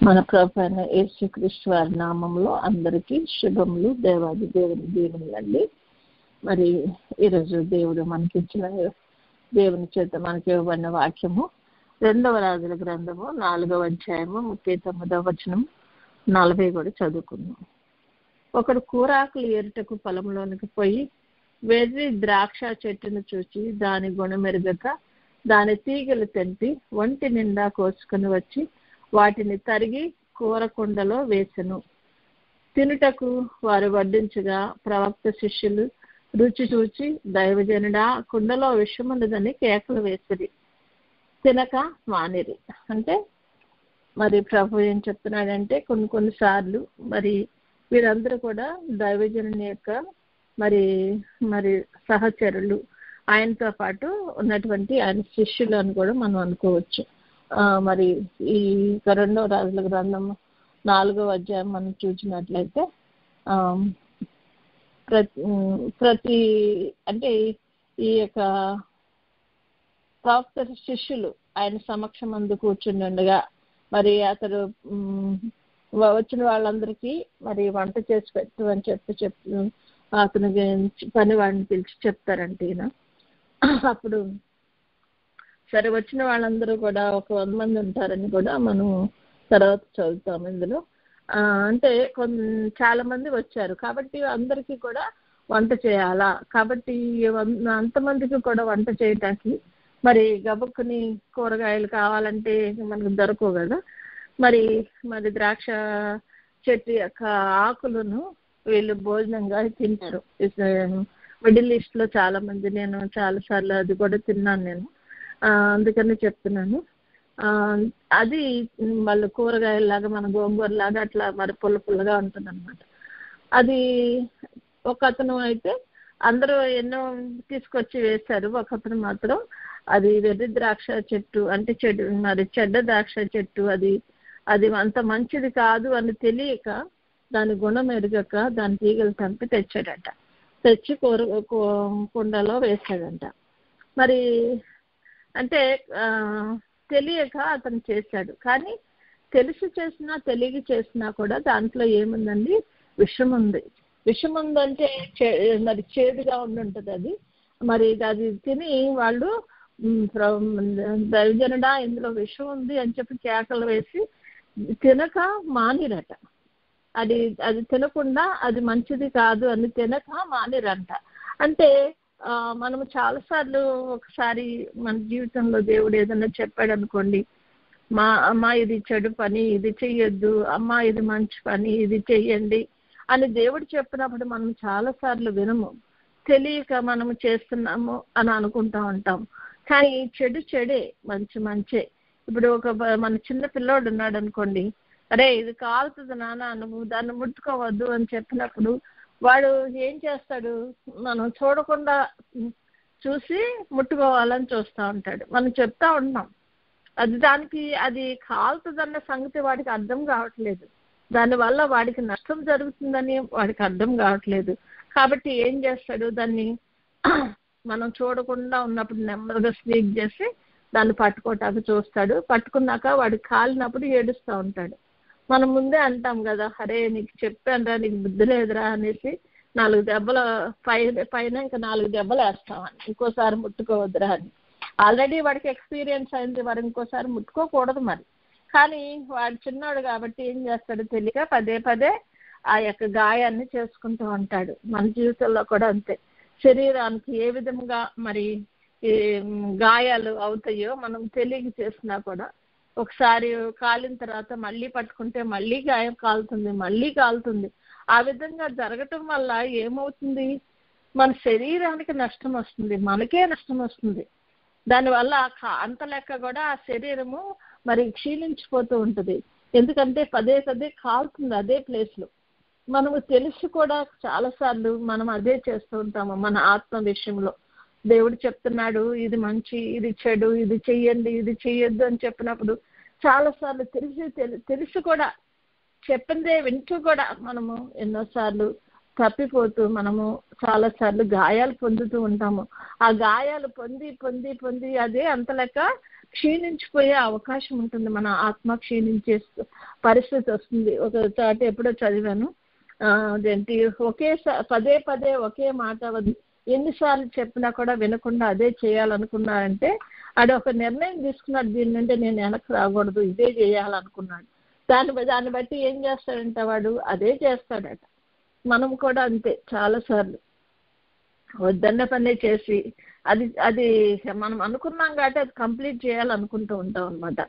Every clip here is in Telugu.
మన ప్రభువైన యేసుక్రీస్తు వారి నామంలో అందరికీ శుభములు, దేవాది దేవుని దీవెనలండి. మరి ఈరోజు దేవుడు మనకిచ్చిన దేవుని చేత మనకి ఇవ్వబడిన వాక్యము 2వ రాజుల గ్రంథము 4వ అధ్యాయము 39వ వచనం 40 కూడా చదువుకున్నాం. ఒకడు కూరాకులు ఏరుటకు పొలంలోనికి పోయి వెర్రి ద్రాక్ష చెట్టును చూచి దాని గుణమెరుగక దాని తీగలు తెంపి ఒంటి నిండా కోసుకుని వచ్చి వాటిని తరిగి కూరకుండలో వేసెను. తినుటకు వారు వడ్డించగా ప్రవక్త శిష్యులు రుచి చూచి దైవజనుడా కుండలో విషమున్నదని కేకలు వేసిరి, తినక మానిరి. అంటే మరి ప్రభు ఏం చెప్తున్నాడంటే కొన్నిసార్లు మరి వీరందరూ కూడా దైవజనుని యొక్క మరి మరి సహచరులు, ఆయనతో పాటు ఉన్నటువంటి ఆయన శిష్యులు అని కూడా మనం అనుకోవచ్చు. మరి ఈ 2వ రాజుల గ్రంథం 4వ అధ్యాయం మనం చూసినట్లయితే ప్రతి అంటే ఈ యొక్క ప్రవక్త శిష్యులు ఆయన సమక్షం అందు కూర్చుండగా మరి అతడు వచ్చిన వాళ్ళందరికీ మరి వంట చేసి పెట్టు అని చెప్పి అతను పని వాడిని పిలిచి చెప్తారంట ఈయన. అప్పుడు సరే వచ్చిన వాళ్ళందరూ కూడా ఒక 100 మంది ఉంటారని కూడా మనం తర్వాత చదువుతాం ఇందులో. అంటే చాలా మంది వచ్చారు కాబట్టి అందరికీ కూడా వంట చేయాలా, కాబట్టి అంతమందికి కూడా వంట చేయటానికి మరి గబుక్కుని కూరగాయలు కావాలంటే మనకు దొరకవు కదా. మరి మరి ద్రాక్ష చెట్టు యొక్క ఆకులను వీళ్ళు భోజనంగా తింటారు. మిడిల్ ఈస్ట్ లో చాలా మంది, నేను చాలాసార్లు అది కూడా తిన్నాను నేను, అందుకని చెప్తున్నాను. అది వాళ్ళు కూరగాయలాగా మన గోంగూరలాగా అట్లా మరి పుల్లగా ఉంటుంది అనమాట. అది ఒక అతను అయితే అందరూ ఎన్నో తీసుకొచ్చి వేశారు, ఒకతను మాత్రం అది వెర్రి ద్రాక్ష చెట్టు అంటే చెడ్డ ద్రాక్ష చెట్టు, అది అంత మంచిది కాదు అని తెలియక దాని గుణం ఎరగక దాని తీగలు తెంపి తెచ్చాడట. తెచ్చి కుండలో వేసాడంట. మరి అంటే తెలియక అతను చేశాడు, కానీ తెలిసి చేసినా తెలియక చేసినా కూడా దాంట్లో ఏముందండి, విషం ఉంది. విషం ఉందంటే మరి చేదుగా ఉండుంటుంది అది. మరి అది తిని వాళ్ళు దైవజనుడా ఇందులో విషం ఉంది అని చెప్పి కేకలు వేసి తినక మానిరట. అది తినకుండా అది మంచిది కాదు అని తినక మానిరంట. అంటే మనము చాలాసార్లు ఒకసారి మన జీవితంలో దేవుడు ఏదన్నా చెప్పాడు అనుకోండి, అమ్మా ఇది చెడు పని, ఇది చెయ్యొద్దు, అమ్మా ఇది మంచి పని, ఇది చెయ్యండి అని దేవుడు చెప్పినప్పుడు మనం చాలాసార్లు వినము, తెలియక మనము చేస్తున్నాము అని అనుకుంటా ఉంటాం. కానీ చెడే, మంచే. ఇప్పుడు మన చిన్న పిల్లోడు ఉన్నాడు అనుకోండి, అరే ఇది కాలుతుంది నాన్న, నువ్వు దాన్ని ముట్టుకోవద్దు అని చెప్పినప్పుడు వాడు ఏం చేస్తాడు, మనం చూడకుండా చూసి ముట్టుకోవాలని చూస్తూ ఉంటాడు. మనం చెప్తా ఉంటాం, అది కాలుతుందన్న సంగతి వాడికి అర్థం కావట్లేదు, దానివల్ల వాడికి నష్టం జరుగుతుందని వాడికి అర్థం కావట్లేదు. కాబట్టి ఏం చేస్తాడు, దాన్ని మనం చూడకుండా ఉన్నప్పుడు నెమ్మదిగా స్నీక్ చేసి దాన్ని పట్టుకోవటానికి చూస్తాడు. పట్టుకున్నాక వాడికి కాలినప్పుడు ఏడుస్తూ ఉంటాడు. మనం ముందే అంటాం కదా, అరే నీకు చెప్పానురా, నీకు బుద్ధి లేదురా అనేసి 4 దెబ్బలు పైన ఇంకా 4 దెబ్బలు వేస్తామని, ఇంకోసారి ముట్టుకోవద్దురా అని. ఆల్రెడీ వాడికి ఎక్స్పీరియన్స్ అయింది, వాడు ఇంకోసారి ముట్టుకోకూడదు మరి. కానీ వాడు చిన్నాడు కాబట్టి ఏం చేస్తాడు, తెలియక పదే ఆ యొక్క గాయాన్ని చేసుకుంటూ ఉంటాడు. మన జీవితంలో కూడా అంతే, శరీరానికి ఏ విధంగా మరి గాయాలు అవుతాయో మనం తెలియక చేసినా కూడా ఒకసారి కాలిన తర్వాత మళ్ళీ పట్టుకుంటే మళ్ళీ గాయం కాలుతుంది. ఆ విధంగా జరగటం వల్ల ఏమవుతుంది, మన శరీరానికి నష్టం వస్తుంది, మనకే నష్టం వస్తుంది. దానివల్ల అంత లెక్క కూడా ఆ శరీరము మరి క్షీణించిపోతూ ఉంటుంది. ఎందుకంటే పదే కాలుతుంది అదే ప్లేస్లో. మనము తెలిసి కూడా చాలాసార్లు మనం అదే చేస్తూ ఉంటాము. మన ఆత్మ విషయంలో దేవుడు చెప్తున్నాడు, ఇది మంచి, ఇది చెడు, ఇది చెయ్యండి, ఇది చెయ్యొద్దు అని చెప్పినప్పుడు చాలాసార్లు తెలిసి కూడా చెప్పిందే వింటూ కూడా మనము ఎన్నోసార్లు తప్పిపోతూ మనము చాలాసార్లు గాయాలు పొందుతూ ఉంటాము. ఆ గాయాలు పొంది అదే అంత లెక్క క్షీణించిపోయే అవకాశం ఉంటుంది. మన ఆత్మ క్షీణించే పరిస్థితి వస్తుంది. ఒక చోట ఎప్పుడో చదివాను, అదేంటి పదే పదే ఒకే మాట ఎన్నిసార్లు చెప్పినా కూడా వినకుండా అదే చేయాలనుకున్నాడంటే అది ఒక నిర్ణయం తీసుకున్నాడు, దీని నుండి నేను వెనక్కి రాకూడదు, ఇదే చేయాలనుకున్నాడు. దాన్ని బట్టి ఏం చేస్తాడంటే వాడు అదే చేస్తాడట. మనం కూడా అంతే, చాలాసార్లు వద్దన్న పనే చేసి అది మనం అనుకున్నాం కాబట్టి అది కంప్లీట్ చేయాలనుకుంటూ ఉంటాం అనమాట.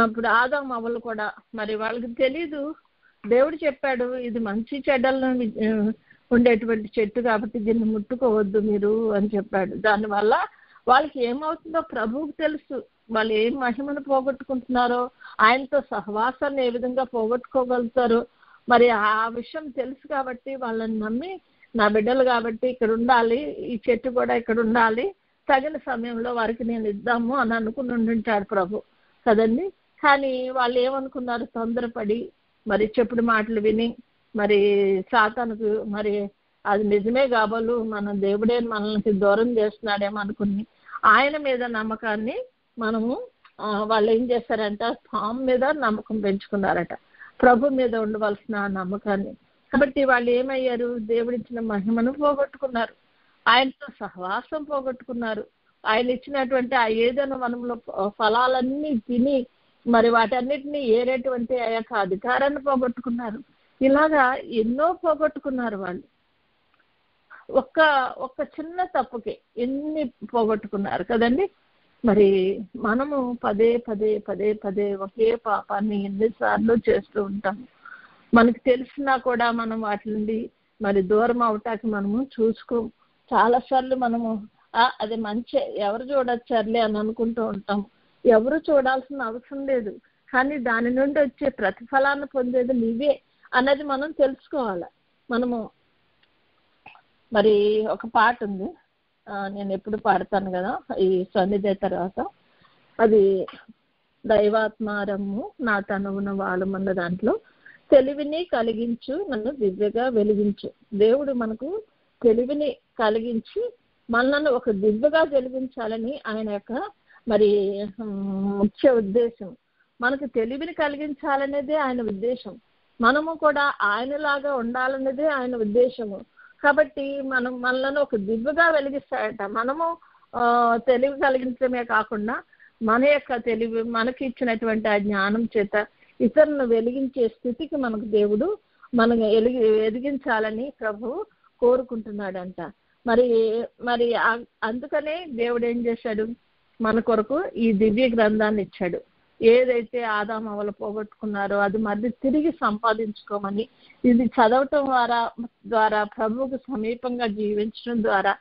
ఇప్పుడు ఆదాము అవ్వలు కూడా మరి వాళ్ళకి తెలీదు, దేవుడు చెప్పాడు ఇది మంచి చెడ్డలను ఉండేటువంటి చెట్టు కాబట్టి దీన్ని ముట్టుకోవద్దు మీరు అని చెప్పాడు. దానివల్ల వాళ్ళకి ఏమవుతుందో ప్రభువుకు తెలుసు. వాళ్ళు ఏం మహిమను పోగొట్టుకుంటున్నారో, ఆయనతో సహవాసాన్ని ఏ విధంగా పోగొట్టుకోగలుగుతారో మరి ఆ విషయం తెలుసు కాబట్టి వాళ్ళని నమ్మి నా బిడ్డలు కాబట్టి ఇక్కడ ఉండాలి, ఈ చెట్టు కూడా ఇక్కడ ఉండాలి, తగిన సమయంలో వారికి నేను ఇద్దాము అని అనుకుని ఉండింటాడు ప్రభు కదండి. కానీ వాళ్ళు ఏమనుకున్నారు, తొందరపడి మరి చెప్పుడు మాటలు విని మరి సాతానుకు మరి అది నిజమే కాబోలు మన దేవుడే మనల్ని దూరం చేస్తున్నాడేమో అనుకుని ఆయన మీద నమ్మకాన్ని మనము వాళ్ళు ఏం చేస్తారంట, పాము మీద నమ్మకం పెంచుకున్నారట, ప్రభు మీద ఉండవలసిన నమ్మకాన్ని. కాబట్టి వాళ్ళు ఏమయ్యారు, దేవుడిచ్చిన మహిమను పోగొట్టుకున్నారు, ఆయనతో సహవాసం పోగొట్టుకున్నారు, ఆయన ఇచ్చినటువంటి ఆ ఏదైనా వనంలో ఫలాలన్నీ తిని మరి వాటన్నిటినీ ఏరేటువంటి ఆ యొక్క అధికారాన్ని పోగొట్టుకున్నారు. ఇలాగా ఎన్నో పోగొట్టుకున్నారు వాళ్ళు. ఒక్క చిన్న తప్పుకే ఎన్ని పోగొట్టుకున్నారు కదండి. మరి మనము పదే పదే పదే పదే ఒకే పాపాన్ని ఎన్నిసార్లు చేస్తూ ఉంటాము. మనకు తెలిసినా కూడా మనం వాటి నుండి మరి దూరం అవటానికి మనము చూసుకోము. చాలాసార్లు మనము అది మంచి ఎవరు చూడొచ్చారులే అని అనుకుంటూ ఉంటాము. ఎవరు చూడాల్సిన అవసరం లేదు, కానీ దాని నుండి వచ్చే ప్రతిఫలాన్ని పొందేది నీవే అన్నది మనం తెలుసుకోవాలి. మనము మరి ఒక పాట ఉంది, నేను ఎప్పుడు పాడతాను కదా ఈ సన్నిధి తర్వాత, అది దైవాత్మారము నా తనువున వాలమన్న దాంట్లో తెలివిని కలిగించు నన్ను దివ్యగా వెలిగించు. దేవుడు మనకు తెలివిని కలిగించి మనల్ని ఒక దివ్యగా వెలిగించాలని ఆయన యొక్క మరి ముఖ్య ఉద్దేశం. మనకు తెలివిని కలిగించాలనేదే ఆయన ఉద్దేశం, మనము కూడా ఆయనలాగా ఉండాలనేదే ఆయన ఉద్దేశము. కాబట్టి మనల్ని ఒక దివ్యగా వెలిగిస్తాడట. మనము తెలివి కలిగించడమే కాకుండా మన యొక్క తెలివి మనకి ఇచ్చినటువంటి ఆ జ్ఞానం చేత ఇతరులను వెలిగించే స్థితికి మనకు దేవుడు మనం ఎదిగించాలని ప్రభువు కోరుకుంటున్నాడంట. మరి అందుకనే దేవుడు ఏం చేశాడు, మన కొరకు ఈ దివ్య గ్రంథాన్ని ఇచ్చాడు. ఏదైతే ఆదాము అవ్వలు పోగొట్టుకున్నారో అది మళ్ళీ తిరిగి సంపాదించుకోమని, ఇది చదవటం ద్వారా ప్రభువుకు సమీపంగా జీవించడం ద్వారా,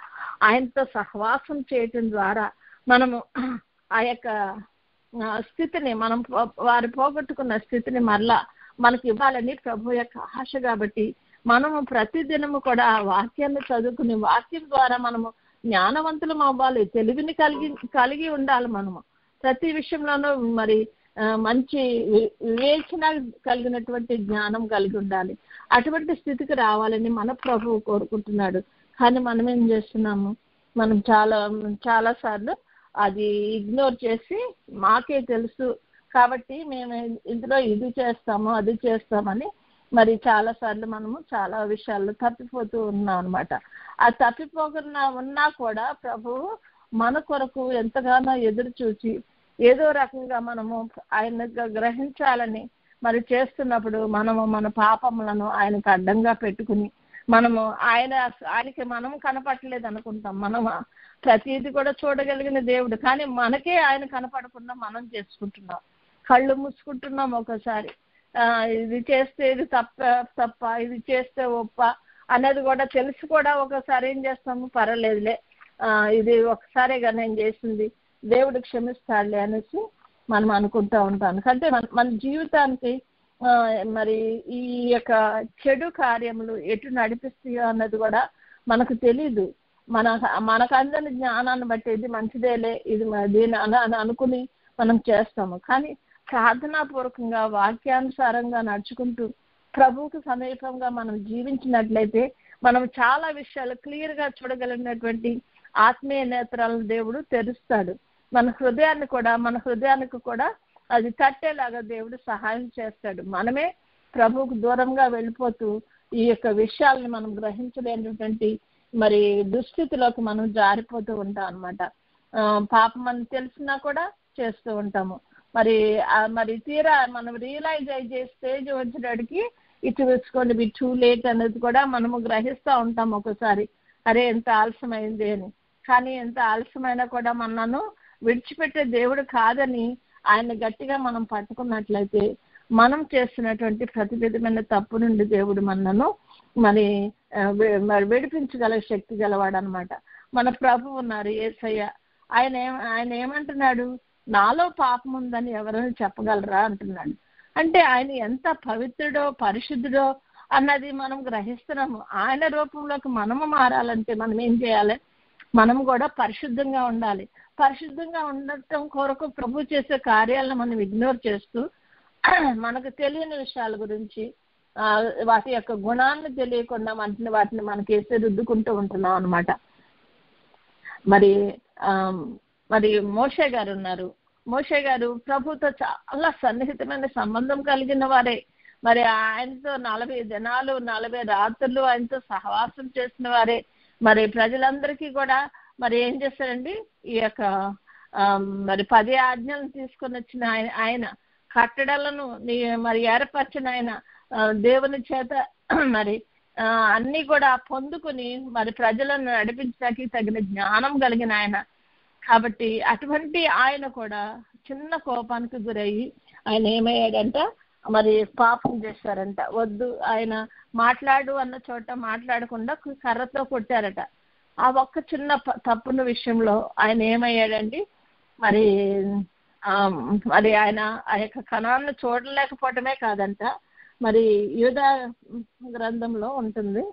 ఆయనతో సహవాసం చేయటం ద్వారా మనము ఆ యొక్క స్థితిని మనం వారు పోగొట్టుకున్న స్థితిని మరలా మనకి ఇవ్వాలని ప్రభు యొక్క ఆశ. కాబట్టి మనము ప్రతిదినము కూడా ఆ వాక్యాన్ని చదువుకుని వాక్యం ద్వారా మనము జ్ఞానవంతులం అవ్వాలి, తెలివిని కలిగి ఉండాలి. మనము ప్రతి విషయంలోనూ మరి మంచి వివేచన కలిగినటువంటి జ్ఞానం కలిగి ఉండాలి. అటువంటి స్థితికి రావాలని మన ప్రభువు కోరుకుంటున్నాడు. కానీ మనం ఏం చేస్తున్నాము, మనం చాలా సార్లు అది ఇగ్నోర్ చేసి మాకే తెలుసు కాబట్టి మేము ఇందులో ఇది చేస్తాము అది చేస్తామని మరి చాలాసార్లు మనము చాలా విషయాల్లో తప్పిపోతూ ఉన్నాం అనమాట. ఆ తప్పిపోకుండా ఉన్నా కూడా ప్రభువు మన కొరకు ఎంతగానో ఎదురు చూచి ఏదో రకంగా మనము ఆయన గ్రహించాలని మరి చేస్తున్నప్పుడు మనము మన పాపములను ఆయనకు అడ్డంగా పెట్టుకుని మనము ఆయనకి మనం కనపడలేదు అనుకుంటాం. మనం ప్రతిదీ కూడా చూడగలిగిన దేవుడు, కానీ మనకే ఆయన కనపడకుండా మనం చేసుకుంటున్నాం, కళ్ళు మూసుకుంటున్నాం. ఒకసారి ఇది చేస్తే ఇది తప్ప ఇది చేస్తే ఒప్ప అనేది కూడా తెలిసి కూడా ఒకసారి ఏం చేస్తాము, పర్వాలేదులే ఇది ఒకసారిగా నేను చేసింది దేవుడు క్షమిస్తాడులే అనేసి మనం అనుకుంటూ ఉంటాను. అంటే మన జీవితానికి మరి ఈ యొక్క చెడు కార్యములు ఎటు నడిపిస్తాయో అన్నది కూడా మనకు తెలీదు. మనకు అందని జ్ఞానాన్ని బట్టి ఇది మంచిదేలే ఇది దీని అని అనుకుని మనం చేస్తాము. కానీ ప్రార్థనాపూర్వకంగా వాక్యానుసారంగా నడుచుకుంటూ ప్రభువుకు సమీపంగా మనం జీవించినట్లయితే మనం చాలా విషయాలు క్లియర్గా చూడగలిగినటువంటి ఆత్మీయ నేత్రాలను దేవుడు తెరుస్తాడు. మన హృదయానికి కూడా అది తట్టేలాగా దేవుడు సహాయం చేస్తాడు. మనమే ప్రభువుకు దూరంగా వెళ్ళిపోతూ ఈ యొక్క విషయాలను మనం గ్రహించలేనటువంటి మరి దుస్థితిలోకి మనం జారిపోతూ ఉంటాం అన్నమాట. పాపం అని తెలిసినా కూడా చేస్తూ ఉంటాము. మరి తీరా మనం రియలైజ్ అయ్యే స్టేజ్ వచ్చేటడికి ఇటు వేసుకొని బి టూ లేట్ అనేది కూడా మనము గ్రహిస్తూ ఉంటాం ఒకసారి. అరే ఎంత ఆలస్యమైంది అని. కానీ ఎంత ఆలస్యమైనా కూడా మనను విడిచిపెట్టే దేవుడు కాదని ఆయన గట్టిగా మనం పట్టుకున్నట్లయితే మనం చేస్తున్నటువంటి ప్రతి విధమైన తప్పు నుండి దేవుడు మనను మరి విడిపించగల శక్తి గలవాడు అనమాట. మన ప్రభు ఉన్నారు యేసయ్య. ఆయన ఏమంటున్నాడు? నాలో పాపం ఉందని ఎవరైనా చెప్పగలరా అంటున్నాడు. అంటే ఆయన ఎంత పవిత్రుడో పరిశుద్ధుడో అన్నది మనం గ్రహిస్తున్నాము. ఆయన రూపంలోకి మనము మారాలంటే మనం ఏం చేయాలి? మనం కూడా పరిశుద్ధంగా ఉండాలి. పరిశుద్ధంగా ఉండటం కొరకు ప్రభు చేసే కార్యాలను మనం ఇగ్నోర్ చేస్తూ మనకు తెలియని విషయాల గురించి వాటి యొక్క గుణాన్ని తెలియకుండా వాటిని మనకి వేసి రుద్దుకుంటూ ఉంటున్నాం అనమాట. మరి మోషే గారు ఉన్నారు. మోషే గారు ప్రభుతో చాలా సన్నిహితమైన సంబంధం కలిగిన వారే. మరి ఆయనతో 40 దినాలు 40 రాత్రులు ఆయనతో సహవాసం చేసిన వారే. మరి ప్రజలందరికీ కూడా మరి ఏం చేశారండి? ఈ యొక్క మరి 10 ఆజ్ఞలను తీసుకొని వచ్చిన ఆయన కట్టడలను మరి ఏర్పరిచిన ఆయన దేవుని చేత మరి అన్ని కూడా పొందుకుని మరి ప్రజలను నడిపించడానికి తగిన జ్ఞానం కలిగిన ఆయన. కాబట్టి అటువంటి ఆయన కూడా చిన్న కోపానికి గురయ్యి ఆయన ఏమయ్యాడంట? మరి పాపం చేశారంట. వద్దు, ఆయన మాట్లాడు అన్న చోట మాట్లాడకుండా కర్రతో కొట్టారట. ఆ ఒక్క చిన్న తప్పున విషయంలో ఆయన ఏమయ్యాడండి? మరి ఆయన ఆ యొక్క కణాలను చూడలేకపోవటమే కాదంట. మరి యూదా గ్రంథంలో ఉంటుంది,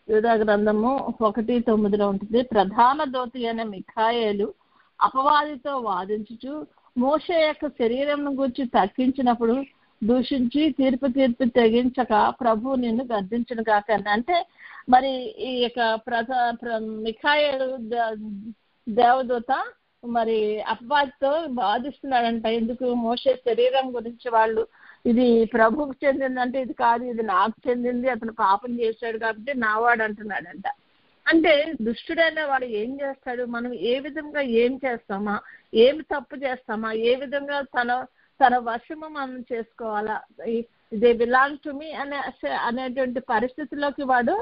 యూదా గ్రంథము 1:9 ఉంటుంది. ప్రధాన దూత అయిన మిఖాయేలు అపవాదితో వాదించుచు మోషే యొక్క శరీరం గురించి తగ్గించినప్పుడు దూషించి తీర్పు తెగించక ప్రభు నిన్ను గద్దించును కాక. అంటే మరి ఈ యొక్క మిఖాయేలు దేవదూత మరి అపవాదితో బాధిస్తున్నాడంట. ఎందుకు? మోషే శరీరం గురించి వాళ్ళు ఇది ప్రభువుకు చెందిందంటే ఇది కాదు, ఇది నాకు చెందింది, అతను పాపం చేశాడు కాబట్టి నావాడు అంటున్నాడంట. అంటే దుష్టుడైన వాడు ఏం చేస్తాడు? మనం ఏ విధంగా ఏం చేస్తామా, ఏమి తప్పు చేస్తామా, ఏ విధంగా తన వశము మనం చేసుకోవాలా, దే బిలాంగ్ టు మీ అనేటువంటి పరిస్థితిలోకి వాడు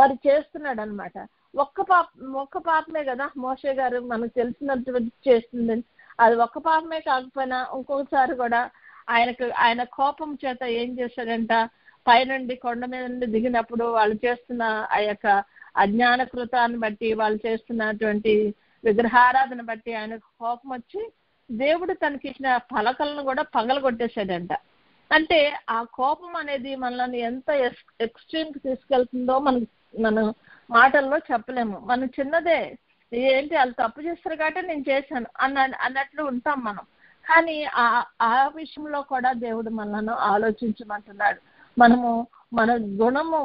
మరి చేస్తున్నాడు అనమాట. ఒక్క పాపమే కదా మోషే గారు మనకు తెలిసినటువంటి చేస్తుంది. అది ఒక్క పాపమే కాకపోయినా ఇంకొకసారి కూడా ఆయన కోపం చేత ఏం చేశాడంట? పైనుండి కొండ మీద నుండి దిగినప్పుడు వాళ్ళు చేస్తున్న ఆ యొక్క అజ్ఞాన కృతాన్ని బట్టి, వాళ్ళు చేస్తున్నటువంటి విగ్రహారాధన బట్టి ఆయనకు కోపం వచ్చి దేవుడు తనకి ఇచ్చిన పలకలను కూడా పగలగొట్టేశాడంట. అంటే ఆ కోపం అనేది మనల్ని ఎంత ఎక్స్ట్రీమ్కి తీసుకెళ్తుందో మనం మాటల్లో చెప్పలేము. మనం చిన్నదే, ఏంటి వాళ్ళు తప్పు చేస్తారు కాబట్టి నేను చేశాను అన్నట్లు ఉంటాం మనం. కానీ ఆ విషయంలో కూడా దేవుడు మనల్ని ఆలోచించమంటున్నాడు. మనము మన గుణము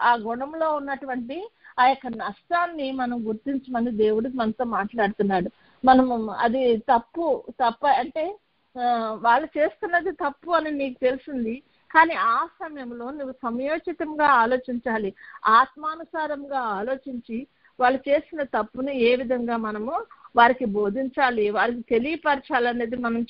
ఆ గుణంలో ఉన్నటువంటి ఆ యొక్క నష్టాన్ని మనం గుర్తించమని దేవుడు మనతో మాట్లాడుతున్నాడు. మనము అది తప్పు అంటే వాళ్ళు చేస్తున్నది తప్పు అని నీకు తెలిసింది, కానీ ఆ సమయంలో నువ్వు సమయోచితంగా ఆలోచించాలి. ఆత్మానుసారంగా ఆలోచించి వాళ్ళు చేసిన తప్పును ఏ విధంగా మనము వారికి బోధించాలి, వారికి తెలియపరచాలనేది మనం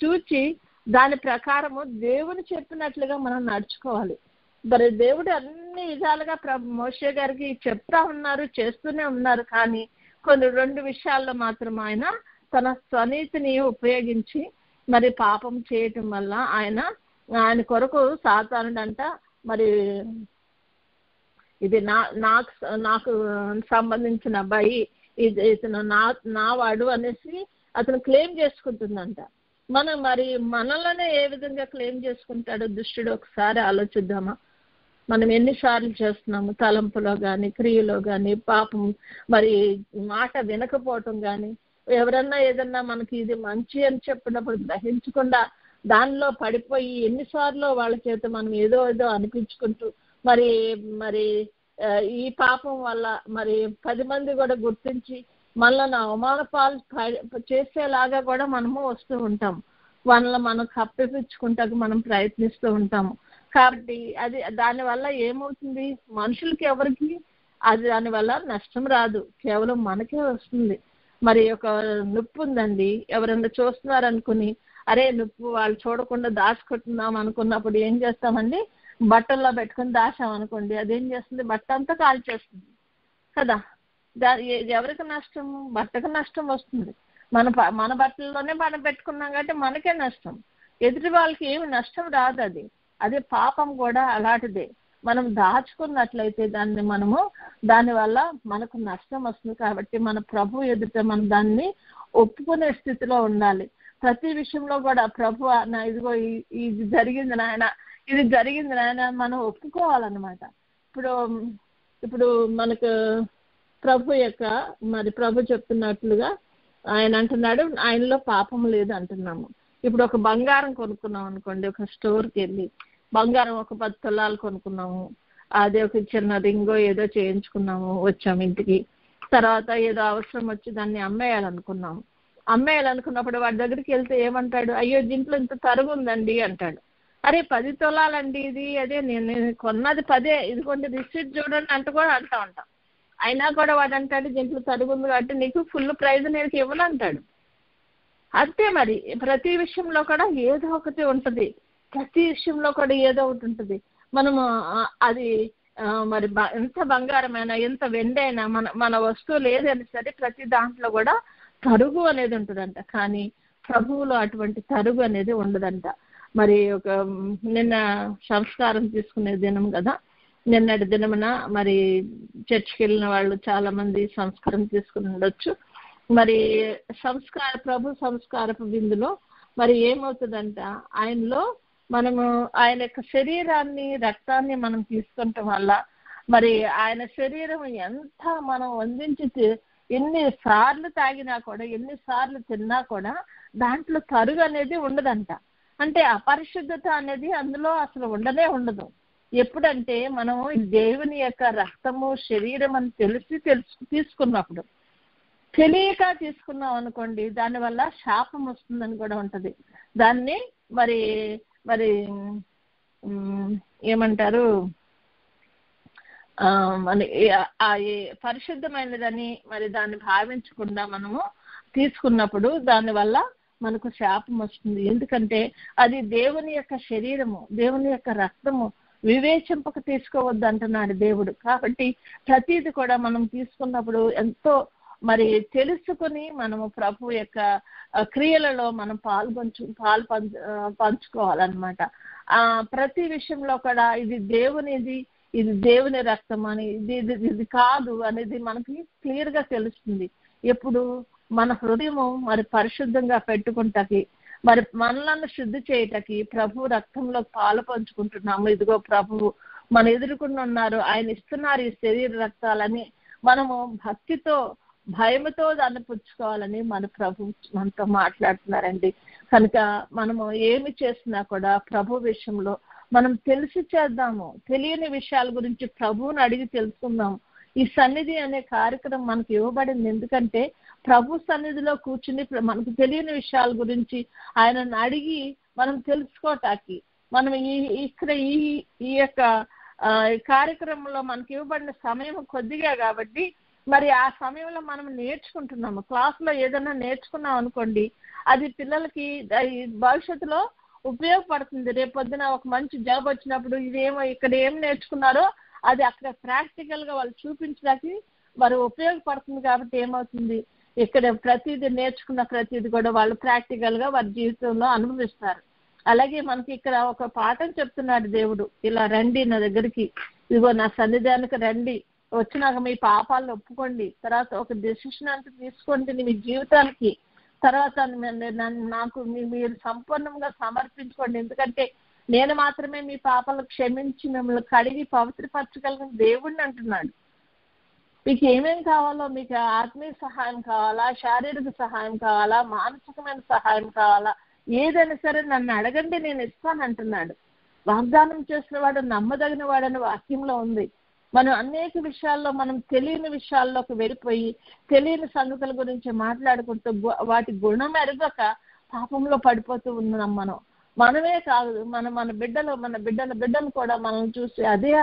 చూచి దాని ప్రకారము దేవుని చెప్పినట్లుగా మనం నడుచుకోవాలి. మరి దేవుడు అన్ని విధాలుగా మోషే గారికి చెప్తా ఉన్నారు, చేస్తూనే ఉన్నారు. కానీ కొన్ని 2 విషయాల్లో మాత్రం ఆయన తన స్వనీతిని ఉపయోగించి మరి పాపం చేయటం వల్ల ఆయన కొరకు సాతానుడంట మరి ఇది నాకు సంబంధించిన అబ్బాయి, ఇతను నా వాడు అనేసి అతను క్లెయిమ్ చేసుకుంటుందంట. మరి మనలోనే ఏ విధంగా క్లెయిమ్ చేసుకుంటాడో దుష్టుడు ఒకసారి ఆలోచిద్దామా? మనం ఎన్నిసార్లు చేస్తున్నాము? తలంపులో కానీ, క్రియలో కానీ, పాపం మరి మాట వినకపోవటం కానీ, ఎవరన్నా ఏదన్నా మనకి ఇది మంచి అని చెప్పినప్పుడు గ్రహించకుండా దానిలో పడిపోయి ఎన్నిసార్లు వాళ్ళ చేత మనం ఏదో అనిపించుకుంటూ మరి ఈ పాపం వల్ల మరి 10 మంది కూడా గుర్తించి మనల్ని అవమాన పాలు చేసేలాగా కూడా మనము వస్తూ ఉంటాం. వాళ్ళని మనం కప్పిపించుకుంటానికి మనం ప్రయత్నిస్తూ ఉంటాము. కాబట్టి అది దానివల్ల ఏమవుతుంది, మనుషులకి ఎవరికి అది దానివల్ల నష్టం రాదు, కేవలం మనకే వస్తుంది. మరి ఒక నొప్పి ఉందండి, ఎవరన్నా చూస్తున్నారనుకుని అరే నొప్పు వాళ్ళు చూడకుండా దాచుకుంటున్నాం అనుకున్నప్పుడు ఏం చేస్తామండి, బట్టల్లో పెట్టుకుని దాచామనుకోండి, అదేం చేస్తుంది, బట్ట అంతా కాల్చేస్తుంది కదా. ఎవరికి నష్టం, బట్టకు నష్టం వస్తుంది. మన బట్టల్లోనే మనం పెట్టుకున్నాం కాబట్టి మనకే నష్టం, ఎదుటి వాళ్ళకి ఏమి నష్టం రాదు. అదే పాపం కూడా అలాంటిదే. మనం దాచుకున్నట్లయితే దానివల్ల మనకు నష్టం వస్తుంది. కాబట్టి మన ప్రభు ఎదుట మనం దాన్ని ఒప్పుకునే స్థితిలో ఉండాలి. ప్రతి విషయంలో కూడా ప్రభు ఇదిగో ఇది జరిగింది నాయన, ఇది జరిగింది నాయన మనం ఒప్పుకోవాలన్నమాట. ఇప్పుడు మనకు ప్రభు చెప్తున్నట్లుగా ఆయన అంటున్నాడు, ఆయనలో పాపం లేదు అంటున్నాము. ఇప్పుడు ఒక బంగారం కొనుక్కున్నాం అనుకోండి, ఒక స్టోర్కి వెళ్ళి బంగారం ఒక 10 తులాలు కొనుక్కున్నాము, అదే ఒక చిన్న రింగో ఏదో చేయించుకున్నాము, వచ్చాము ఇంటికి. తర్వాత ఏదో అవసరం వచ్చి దాన్ని అమ్మేయాలనుకున్నప్పుడు వాడి దగ్గరికి వెళ్తే ఏమంటాడు, అయ్యో దీంట్లో ఇంత తరుగు ఉందండి అంటాడు. అరే 10 తులాలండి ఇది, అదే నేను కొన్నది 10, ఇదిగోండి రిసీట్ చూడండి అంటూ కూడా అంటూ ఉంటాం. అయినా కూడా వాడు అంటాడు దీంట్లో తరుగు ఉంది కాబట్టి నీకు ఫుల్ ప్రైజ్ నేను ఇవ్వను అంటాడు. అంతే మరి ప్రతి విషయంలో కూడా ఏదో ఒకటి ఉంటుంది, ప్రతి విషయంలో కూడా ఏదో ఒకటి ఉంటుంది. మనము అది మరి ఎంత బంగారమైనా ఎంత వెండైనా మన వస్తువులు ఏదైనా సరే ప్రతి దాంట్లో కూడా తరుగు అనేది ఉంటుందంట. కానీ ప్రభువులో అటువంటి తరుగు అనేది ఉండదంట. మరి నిన్న సంస్కారం తీసుకునే దినం కదా, నిన్నటి దినమున మరి చర్చికి వెళ్ళిన వాళ్ళు చాలా మంది సంస్కారం తీసుకుని ఉండొచ్చు. మరి ప్రభు సంస్కారపు విందులో మరి ఏమవుతుందంట, ఆయనలో మనము ఆయన యొక్క శరీరాన్ని రక్తాన్ని మనం తీసుకుంటాం వల్ల మరి ఆయన శరీరం ఎంత మనం వండించి ఎన్నిసార్లు తాగినా కూడా ఎన్నిసార్లు తిన్నా కూడా దాంట్లో తరుగు అనేది ఉండదంట. అంటే అపరిశుద్ధత అనేది అందులో అసలు ఉండనే ఉండదు. ఎప్పుడంటే మనం దేవుని యొక్క రక్తము శరీరం అని తీసుకున్నప్పుడు, తెలియక తీసుకున్నాం అనుకోండి దానివల్ల శాపం వస్తుందని కూడా ఉంటది. దాన్ని మరి ఏమంటారు, మన పరిశుద్ధమైనదని మరి దాన్ని భావించకుండా మనము తీసుకున్నప్పుడు దానివల్ల మనకు శాపం వస్తుంది. ఎందుకంటే అది దేవుని యొక్క శరీరము, దేవుని యొక్క రక్తము, వివేచింపక తీసుకోవద్దు అంటున్నాడు దేవుడు. కాబట్టి ప్రతిది కూడా మనం తీసుకున్నప్పుడు ఎంతో మరి తెలుసుకుని మనము ప్రభు యొక్క క్రియలలో మనం పంచుకోవాలన్నమాట. ప్రతి విషయంలో కూడా ఇది దేవునిది, ఇది దేవుని రక్తం అని, ఇది కాదు అనేది మనకి క్లియర్ గా తెలుస్తుంది. ఎప్పుడు మన హృదయము మరి పరిశుద్ధంగా పెట్టుకుంటకి, మరి మనలను శుద్ధి చేయటకి ప్రభు రక్తంలో పాలు పంచుకుంటున్నాము. ఇదిగో ప్రభువు మన ఎదుర్కొన్న ఉన్నారు, ఆయన ఇస్తున్నారు ఈ శరీర రక్తాలని మనము భక్తితో భయముతో దాన్ని పుచ్చుకోవాలని మన ప్రభు మనతో మాట్లాడుతున్నారండి. కనుక మనము ఏమి చేసినా కూడా ప్రభు విషయంలో మనం తెలిసి చేద్దాము. తెలియని విషయాల గురించి ప్రభువుని అడిగి తెలుసుకుందాము. ఈ సన్నిధి అనే కార్యక్రమం మనకు ఇవ్వబడింది ఎందుకంటే ప్రభు సన్నిధిలో కూర్చుని మనకు తెలియని విషయాల గురించి ఆయనను అడిగి మనం తెలుసుకోవటానికి, మనం ఇక్కడ ఈ యొక్క కార్యక్రమంలో మనకి ఇవ్వబడిన సమయం కొద్దిగా కాబట్టి మరి ఆ సమయంలో మనం నేర్చుకుంటున్నాము. క్లాస్లో ఏదైనా నేర్చుకున్నాం అనుకోండి, అది పిల్లలకి భవిష్యత్తులో ఉపయోగపడుతుంది. రేపొద్దున ఒక మంచి జాబ్ వచ్చినప్పుడు ఇదేమో ఇక్కడ ఏం నేర్చుకున్నారో అది అక్కడ ప్రాక్టికల్ గా వాళ్ళు చూపించడానికి మరి ఉపయోగపడుతుంది. కాబట్టి ఏమవుతుంది, ఇక్కడ ప్రతిదీ నేర్చుకున్న ప్రతిదీ కూడా వాళ్ళు ప్రాక్టికల్ గా వారి జీవితంలో అనుభవిస్తారు. అలాగే మనకి ఇక్కడ ఒక పాఠం చెప్తున్నాడు దేవుడు, ఇలా రండి నా దగ్గరికి, ఇదిగో నా సన్నిధానికి రండి, వచ్చినాక మీ పాపాలను ఒప్పుకోండి, తర్వాత ఒక డెసిషన్ అంతా తీసుకోండి మీ జీవితానికి, తర్వాత నాకు మీరు సంపూర్ణంగా సమర్పించుకోండి, ఎందుకంటే నేను మాత్రమే మీ పాపాలను క్షమించి మిమ్మల్ని కడిగి పవిత్రపరచగలిగిన దేవుడిని అంటున్నాడు. మీకు ఏమేమి కావాలో, మీకు ఆత్మీయ సహాయం కావాలా, శారీరక సహాయం కావాలా, మానసికమైన సహాయం కావాలా, ఏదైనా సరే నన్ను అడగండి నేను ఇస్తాను అంటున్నాడు. వాగ్దానం చేసిన వాడు నమ్మదగిన వాడని వాక్యంలో ఉంది. మనం అనేక విషయాల్లో మనం తెలియని విషయాల్లోకి వెళ్ళిపోయి తెలియని సంగతుల గురించి మాట్లాడుకుంటూ వాటి గుణం ఎరగక పాపంలో పడిపోతూ ఉన్నాం. మనమే కాదు, మన బిడ్డలు కూడా మనం చూసి అదే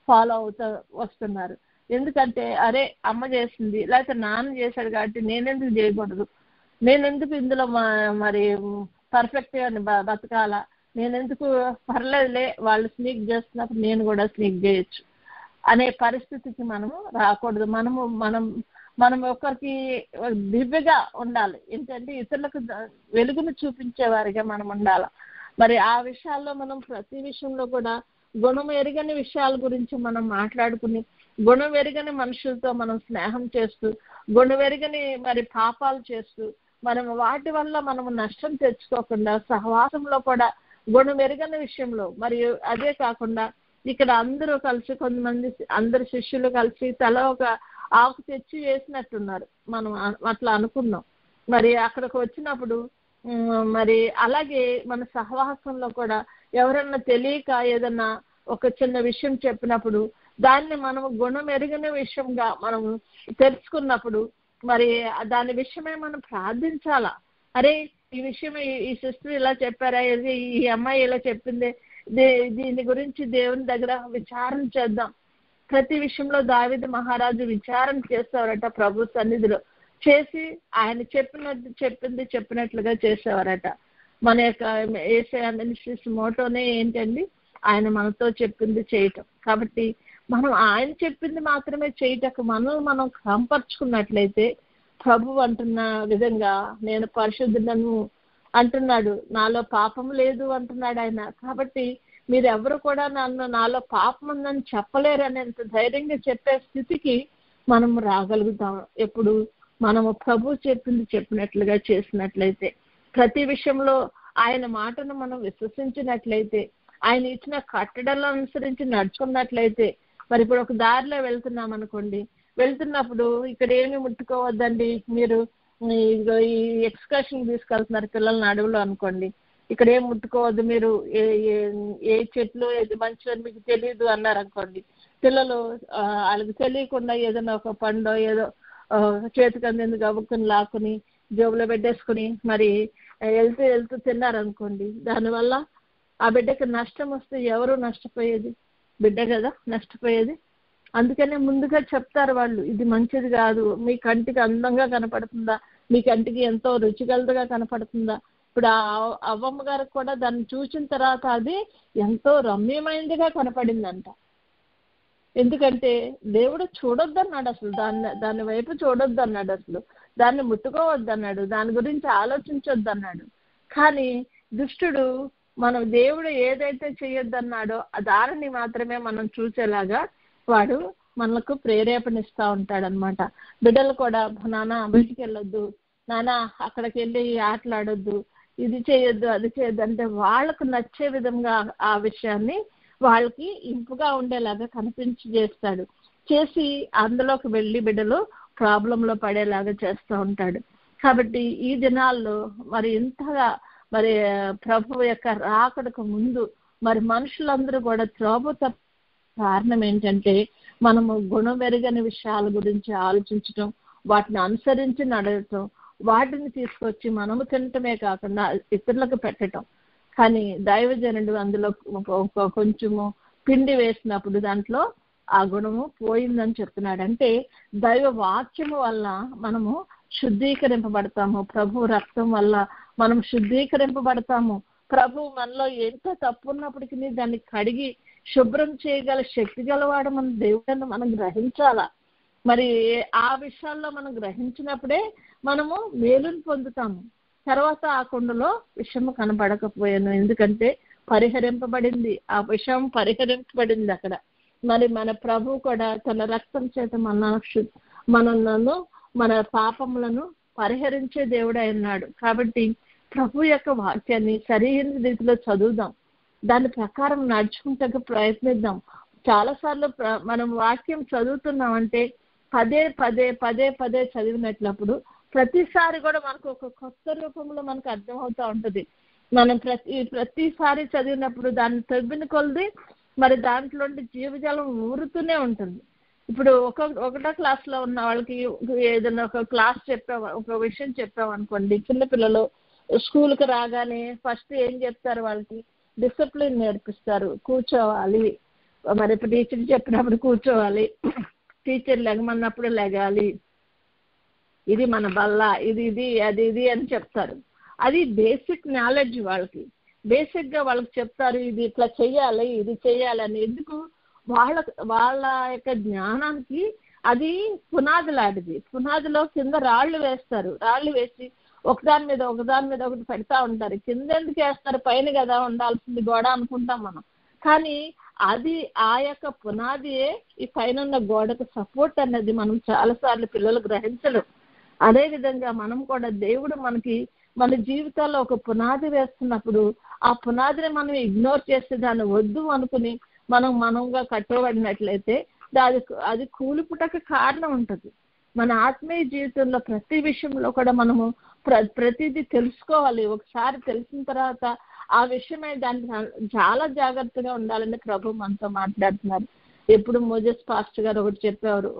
ఫాలో అవుతూ వస్తున్నారు. ఎందుకంటే అరే అమ్మ చేసింది లేకపోతే నాన్న చేశాడు కాబట్టి నేనెందుకు చేయకూడదు, నేనెందుకు ఇందులో మరి పర్ఫెక్ట్గా బతకాలా, నేనెందుకు పర్లేదులే వాళ్ళు స్నీక్ చేస్తున్నప్పుడు నేను కూడా స్నీక్ చేయొచ్చు అనే పరిస్థితికి మనము రాకూడదు. మనం ఒకరికి దివ్యగా ఉండాలి. ఏంటంటే ఇతరులకు వెలుగును చూపించేవారిగా మనం ఉండాలి. మరి ఆ విషయాల్లో మనం ప్రతి విషయంలో కూడా గుణం ఎరగని విషయాల గురించి మనం మాట్లాడుకుని గుణం ఎరగని మనుషులతో మనం స్నేహం చేస్తూ గుణం ఎరగని మరి పాపాలు చేస్తూ మనం వాటి వల్ల మనము నష్టం తెచ్చుకోకుండా సహవాసంలో కూడా గుణం ఎరగని విషయంలో మరియు అదే కాకుండా ఇక్కడ అందరూ కలిసి కొంతమంది అందరు శిష్యులు కలిసి తల ఒక ఆకు తెచ్చి వేసినట్టున్నారు. మనం అట్లా అనుకున్నాం. మరి అక్కడికి వచ్చినప్పుడు మరి అలాగే మన సహవాసంలో కూడా ఎవరన్నా తెలియక ఏదన్నా ఒక చిన్న విషయం చెప్పినప్పుడు దాన్ని మనము గుణం ఎరిగిన విషయంగా మనము తెలుసుకున్నప్పుడు మరి దాని విషయమే మనం ప్రార్థించాలా. అరే ఈ విషయం ఈ సిస్టర్ ఇలా చెప్పారా, ఈ అమ్మాయి ఇలా చెప్పింది, దీని గురించి దేవుని దగ్గర విచారణ చేద్దాం. ప్రతి విషయంలో దావీదు మహారాజు విచారణ చేసేవారట. ప్రభు సన్నిధిలో చేసి ఆయన చెప్పినట్లుగా చేసేవారట. మన యొక్క యేసయ్య మినిస్ట్రీస్ మోటోనే ఏంటండి, ఆయన మనతో చెప్పింది చేయటం. కాబట్టి మనం ఆయన చెప్పింది మాత్రమే చేయటకు మనం కంపర్చుకున్నట్లయితే ప్రభు అంటున్న విధంగా నేను పరిశుద్ధులను అంటున్నాడు, నాలో పాపం లేదు అంటున్నాడు ఆయన. కాబట్టి మీరు ఎవరు కూడా నాలో పాపం ఉందని చెప్పలేరు అనేంత ధైర్యంగా చెప్పే స్థితికి మనం రాగలుగుతాం. ఎప్పుడు మనము ప్రభు చెప్పినట్లుగా చేసినట్లయితే, ప్రతి విషయంలో ఆయన మాటను మనం విశ్వసించినట్లయితే, ఆయన ఇచ్చిన కట్టడలను అనుసరించి నడుచుకున్నట్లయితే, మరి ఇప్పుడు ఒక దారిలో వెళ్తున్నాం అనుకోండి, వెళ్తున్నప్పుడు ఇక్కడ ఏమి ముట్టుకోవద్దండి, మీరు ఈ ఎక్స్కర్షన్ తీసుకెళ్తున్నారు పిల్లల్ని అడవులో అనుకోండి, ఇక్కడ ఏం ముట్టుకోవద్దు, మీరు ఏ చెట్లు ఏది మంచిదని మీకు తెలియదు అన్నారు అనుకోండి, పిల్లలు వాళ్ళకి తెలియకుండా ఏదైనా ఒక పండో ఏదో చేతికి అందేందుకు గబుక్కుని లాక్కుని జేబులో పెట్టేసుకుని మరి వెళ్తూ తిన్నారనుకోండి, దానివల్ల ఆ బిడ్డకి నష్టం వస్తే ఎవరు నష్టపోయేది? బిడ్డ కదా నష్టపోయేది. అందుకనే ముందుగా చెప్తారు వాళ్ళు, ఇది మంచిది కాదు, మీ కంటికి అందంగా కనపడుతుందా, మీ కంటికి ఎంతో రుచికలదుగా కనపడుతుందా. ఇప్పుడు ఆ అవ్వమ్మ గారికి కూడా దాన్ని చూసిన తర్వాత అది ఎంతో రమ్యమైనదిగా కనపడిందంట. ఎందుకంటే దేవుడు చూడొద్దన్నాడు, అసలు దాని వైపు చూడొద్దు అన్నాడు, అసలు దాన్ని ముట్టుకోవద్దన్నాడు, దాని గురించి ఆలోచించొద్దన్నాడు. కానీ దుష్టుడు మనం దేవుడు ఏదైతే చేయొద్దన్నాడో దానిని మాత్రమే మనం చూసేలాగా వాడు మనకు ప్రేరేపణిస్తూ ఉంటాడనమాట. బిడ్డలు కూడా నాన్న బయటికి వెళ్ళొద్దు, నాన్న అక్కడికి వెళ్ళి ఆటలాడొద్దు, ఇది చేయొద్దు అది చేయొద్దు అంటే వాళ్ళకు నచ్చే విధంగా ఆ విషయాన్ని వాళ్ళకి ఇంపుగా ఉండేలాగా కనిపించి చేసి అందులోకి వెళ్ళి బిడ్డలు ప్రాబ్లంలో పడేలాగా చేస్తూ ఉంటాడు. కాబట్టి ఈ దినాల్లో మరి ఇంతగా మరి ప్రభు యొక్క రాకడకు ముందు మరి మనుషులందరూ కూడా త్రోవ తప్ప కారణం ఏంటంటే మనము గుణం వెరగని విషయాల గురించి ఆలోచించటం, వాటిని అనుసరించి నడవటం, వాటిని తీసుకొచ్చి మనము తినటమే కాకుండా ఇతరులకు పెట్టడం. కానీ దైవజనుడు అందులో కొంచెము పిండి వేసినప్పుడు దాంట్లో ఆ గుణము పోయిందని చెప్తున్నాడు. అంటే దైవ వాక్యము వల్ల మనము శుద్ధీకరింపబడతాము, ప్రభు రక్తం వల్ల మనం శుద్ధీకరింపబడతాము. ప్రభు మనలో ఎంత తప్పు ఉన్నప్పటికీ దాన్ని కడిగి శుభ్రం చేయగల శక్తి గలవాడు మన దేవుడని మనం గ్రహించాలా. మరి ఆ విషయాల్లో మనం గ్రహించినప్పుడే మనము మేలుని పొందుతాము. తర్వాత ఆ కుండలో విషము కనబడకపోయాను, ఎందుకంటే పరిహరింపబడింది, ఆ విషయం పరిహరింపబడింది అక్కడ. మరి మన ప్రభు కూడా తన రక్తం చేత మనలను మన పాపములను పరిహరించే దేవుడు అన్నాడు. కాబట్టి ప్రభు యొక్క వాక్యాన్ని సరైన రీతిలో చదువుదాం, దాని ప్రకారం నడుచుకుంటూ ప్రయత్నిద్దాం. చాలాసార్లు మనం వాక్యం చదువుతున్నామంటే పదే పదే పదే పదే చదివినట్లప్పుడు ప్రతిసారి కూడా మనకు ఒక కొత్త రూపంలో మనకు అర్థమవుతూ ఉంటుంది. మనం ప్రతిసారి చదివినప్పుడు దాన్ని తవ్విన కొలది మరి దాంట్లో జీవజలం ఊరుతూనే ఉంటుంది. ఇప్పుడు ఒకటో క్లాస్లో ఉన్న వాళ్ళకి ఏదైనా ఒక క్లాస్ ఒక విషయం చెప్పామనుకోండి, చిన్నపిల్లలు స్కూల్కి రాగానే ఫస్ట్ ఏం చెప్తారు, వాళ్ళకి డిసిప్లిన్ నేర్పిస్తారు. కూర్చోవాలి, మరి ఇప్పుడు టీచర్ చెప్పినప్పుడు కూర్చోవాలి, టీచర్ లెగమన్నప్పుడు లెగాలి, ఇది మన బల్ల, ఇది అది అని చెప్తారు. అది బేసిక్ నాలెడ్జ్. వాళ్ళకి బేసిక్గా వాళ్ళకి చెప్తారు, ఇది ఇట్లా చెయ్యాలి, ఇది చెయ్యాలి అని. ఎందుకు? వాళ్ళ యొక్క జ్ఞానానికి అది పునాది లాంటిది. పునాదిలో కింద రాళ్ళు వేస్తారు. రాళ్ళు వేసి ఒకదాని మీద ఒకటి పెడతా ఉంటారు. కింద ఎందుకు వేస్తారు? పైన కదా ఉండాల్సింది గోడ అనుకుంటాం మనం. కానీ అది ఆ యొక్క పునాదియే ఈ పైన ఉన్న గోడకు సపోర్ట్ అన్నది మనం చాలాసార్లు పిల్లలు గ్రహించరు. అదేవిధంగా మనం కూడా దేవుడు మన జీవితాల్లో ఒక పునాది వేస్తున్నప్పుడు ఆ పునాదిని మనం ఇగ్నోర్ చేస్తే, దాన్ని వద్దు అనుకుని మనంగా కట్టబడినట్లయితే అది కూలిపుటకు కారణం ఉంటుంది. మన ఆత్మీయ జీవితంలో ప్రతి విషయంలో కూడా మనము ప్రతిదీ తెలుసుకోవాలి. ఒకసారి తెలిసిన తర్వాత ఆ విషయమై దాన్ని చాలా జాగ్రత్తగా ఉండాలని ప్రభు మనతో మాట్లాడుతున్నారు. ఎప్పుడు మోజెస్ పాస్టర్ గారు ఒకటి చెప్పేవారు,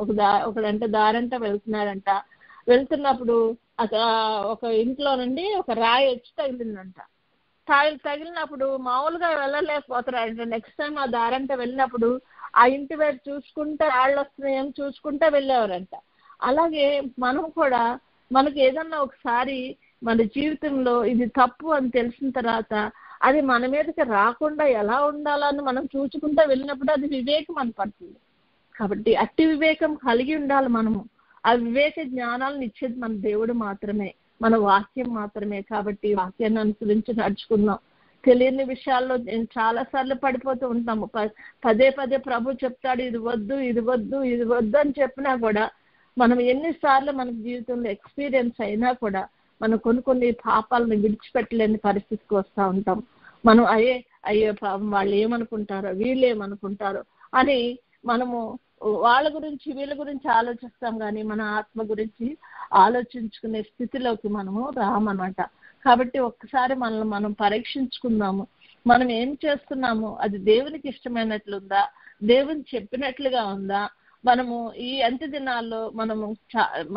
ఒకడంటే దారంట వెళ్తున్నప్పుడు ఒక ఇంట్లో నుండి ఒక రాయి వచ్చి తగిలిందంట. తగిలినప్పుడు మామూలుగా వెళ్ళలేకపోతారంట. నెక్స్ట్ టైం ఆ దారంట వెళ్ళినప్పుడు ఆ ఇంటి వైపు చూసుకుంటే రాళ్ళు వస్తున్నాయేమో చూసుకుంటే వెళ్ళేవారంట. అలాగే మనం కూడా మనకి ఏదన్నా ఒకసారి మన జీవితంలో ఇది తప్పు అని తెలిసిన తర్వాత అది మన మీదకి రాకుండా ఎలా ఉండాలని మనం చూసుకుంటూ వెళ్ళినప్పుడు అది వివేకం అని పడుతుంది. కాబట్టి అట్టి వివేకం కలిగి ఉండాలి మనము. ఆ వివేక జ్ఞానాలను ఇచ్చేది మన దేవుడు మాత్రమే, మన వాక్యం మాత్రమే. కాబట్టి వాక్యాన్ని అనుసరించి నడుచుకుందాం. తెలియని విషయాల్లో నేను చాలాసార్లు పడిపోతూ ఉంటాము. పదే ప్రభు చెప్తాడు, ఇది వద్దు ఇది వద్దు ఇది వద్దు అని చెప్పినా కూడా మనం ఎన్నిసార్లు మన జీవితంలో ఎక్స్పీరియన్స్ అయినా కూడా మనం కొన్ని పాపాలను విడిచిపెట్టలేని పరిస్థితికి వస్తూ ఉంటాం. మనం అయ్యో పాపం వాళ్ళు ఏమనుకుంటారో, వీళ్ళు ఏమనుకుంటారో అని మనము వాళ్ళ గురించి వీళ్ళ గురించి ఆలోచిస్తాం, కానీ మన ఆత్మ గురించి ఆలోచించుకునే స్థితిలోకి మనము రామన్నమాట. కాబట్టి ఒక్కసారి మనల్ని మనం పరీక్షించుకుందాము. మనం ఏం చేస్తున్నాము, అది దేవునికి ఇష్టమైనట్లుందా, దేవుని చెప్పినట్లుగా ఉందా? మనము ఈ అంత్య దినాల్లో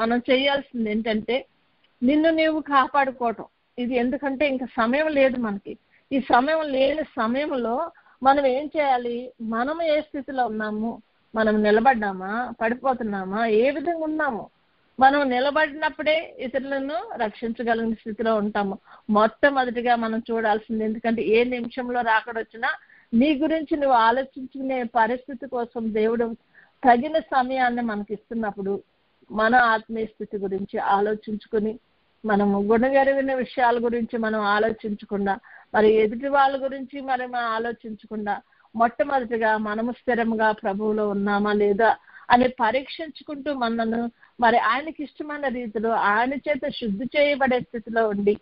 మనం చేయాల్సింది ఏంటంటే నిన్ను నీవు కాపాడుకోవటం. ఇది ఎందుకంటే ఇంకా సమయం లేదు మనకి. ఈ సమయం లేని సమయంలో మనం ఏం చేయాలి? మనం ఏ స్థితిలో ఉన్నాము, మనం నిలబడ్డామా, పడిపోతున్నామా, ఏ విధంగా ఉన్నాము? మనం నిలబడినప్పుడే ఇతరులను రక్షించగలిగిన స్థితిలో ఉంటాము. మొట్టమొదటిగా మనం చూడాల్సింది, ఎందుకంటే ఏ నిమిషంలో రాకడొచ్చినా నీ గురించి నువ్వు ఆలోచించుకునే పరిస్థితి కోసం దేవుడు తగిన సమయాన్ని మనకి ఇస్తున్నప్పుడు మన ఆత్మీయ స్థితి గురించి ఆలోచించుకుని, మనము గుణగరిగిన విషయాల గురించి మనం ఆలోచించకుండా, మరి ఎదుటి వాళ్ళ గురించి మనం ఆలోచించకుండా మొట్టమొదటిగా మనము స్థిరంగా ప్రభువులో ఉన్నామా లేదా అని పరీక్షించుకుంటూ మనను మరి ఆయనకి ఇష్టమైన రీతిలో ఆయన చేత శుద్ధి చేయబడే స్థితిలో ఉండి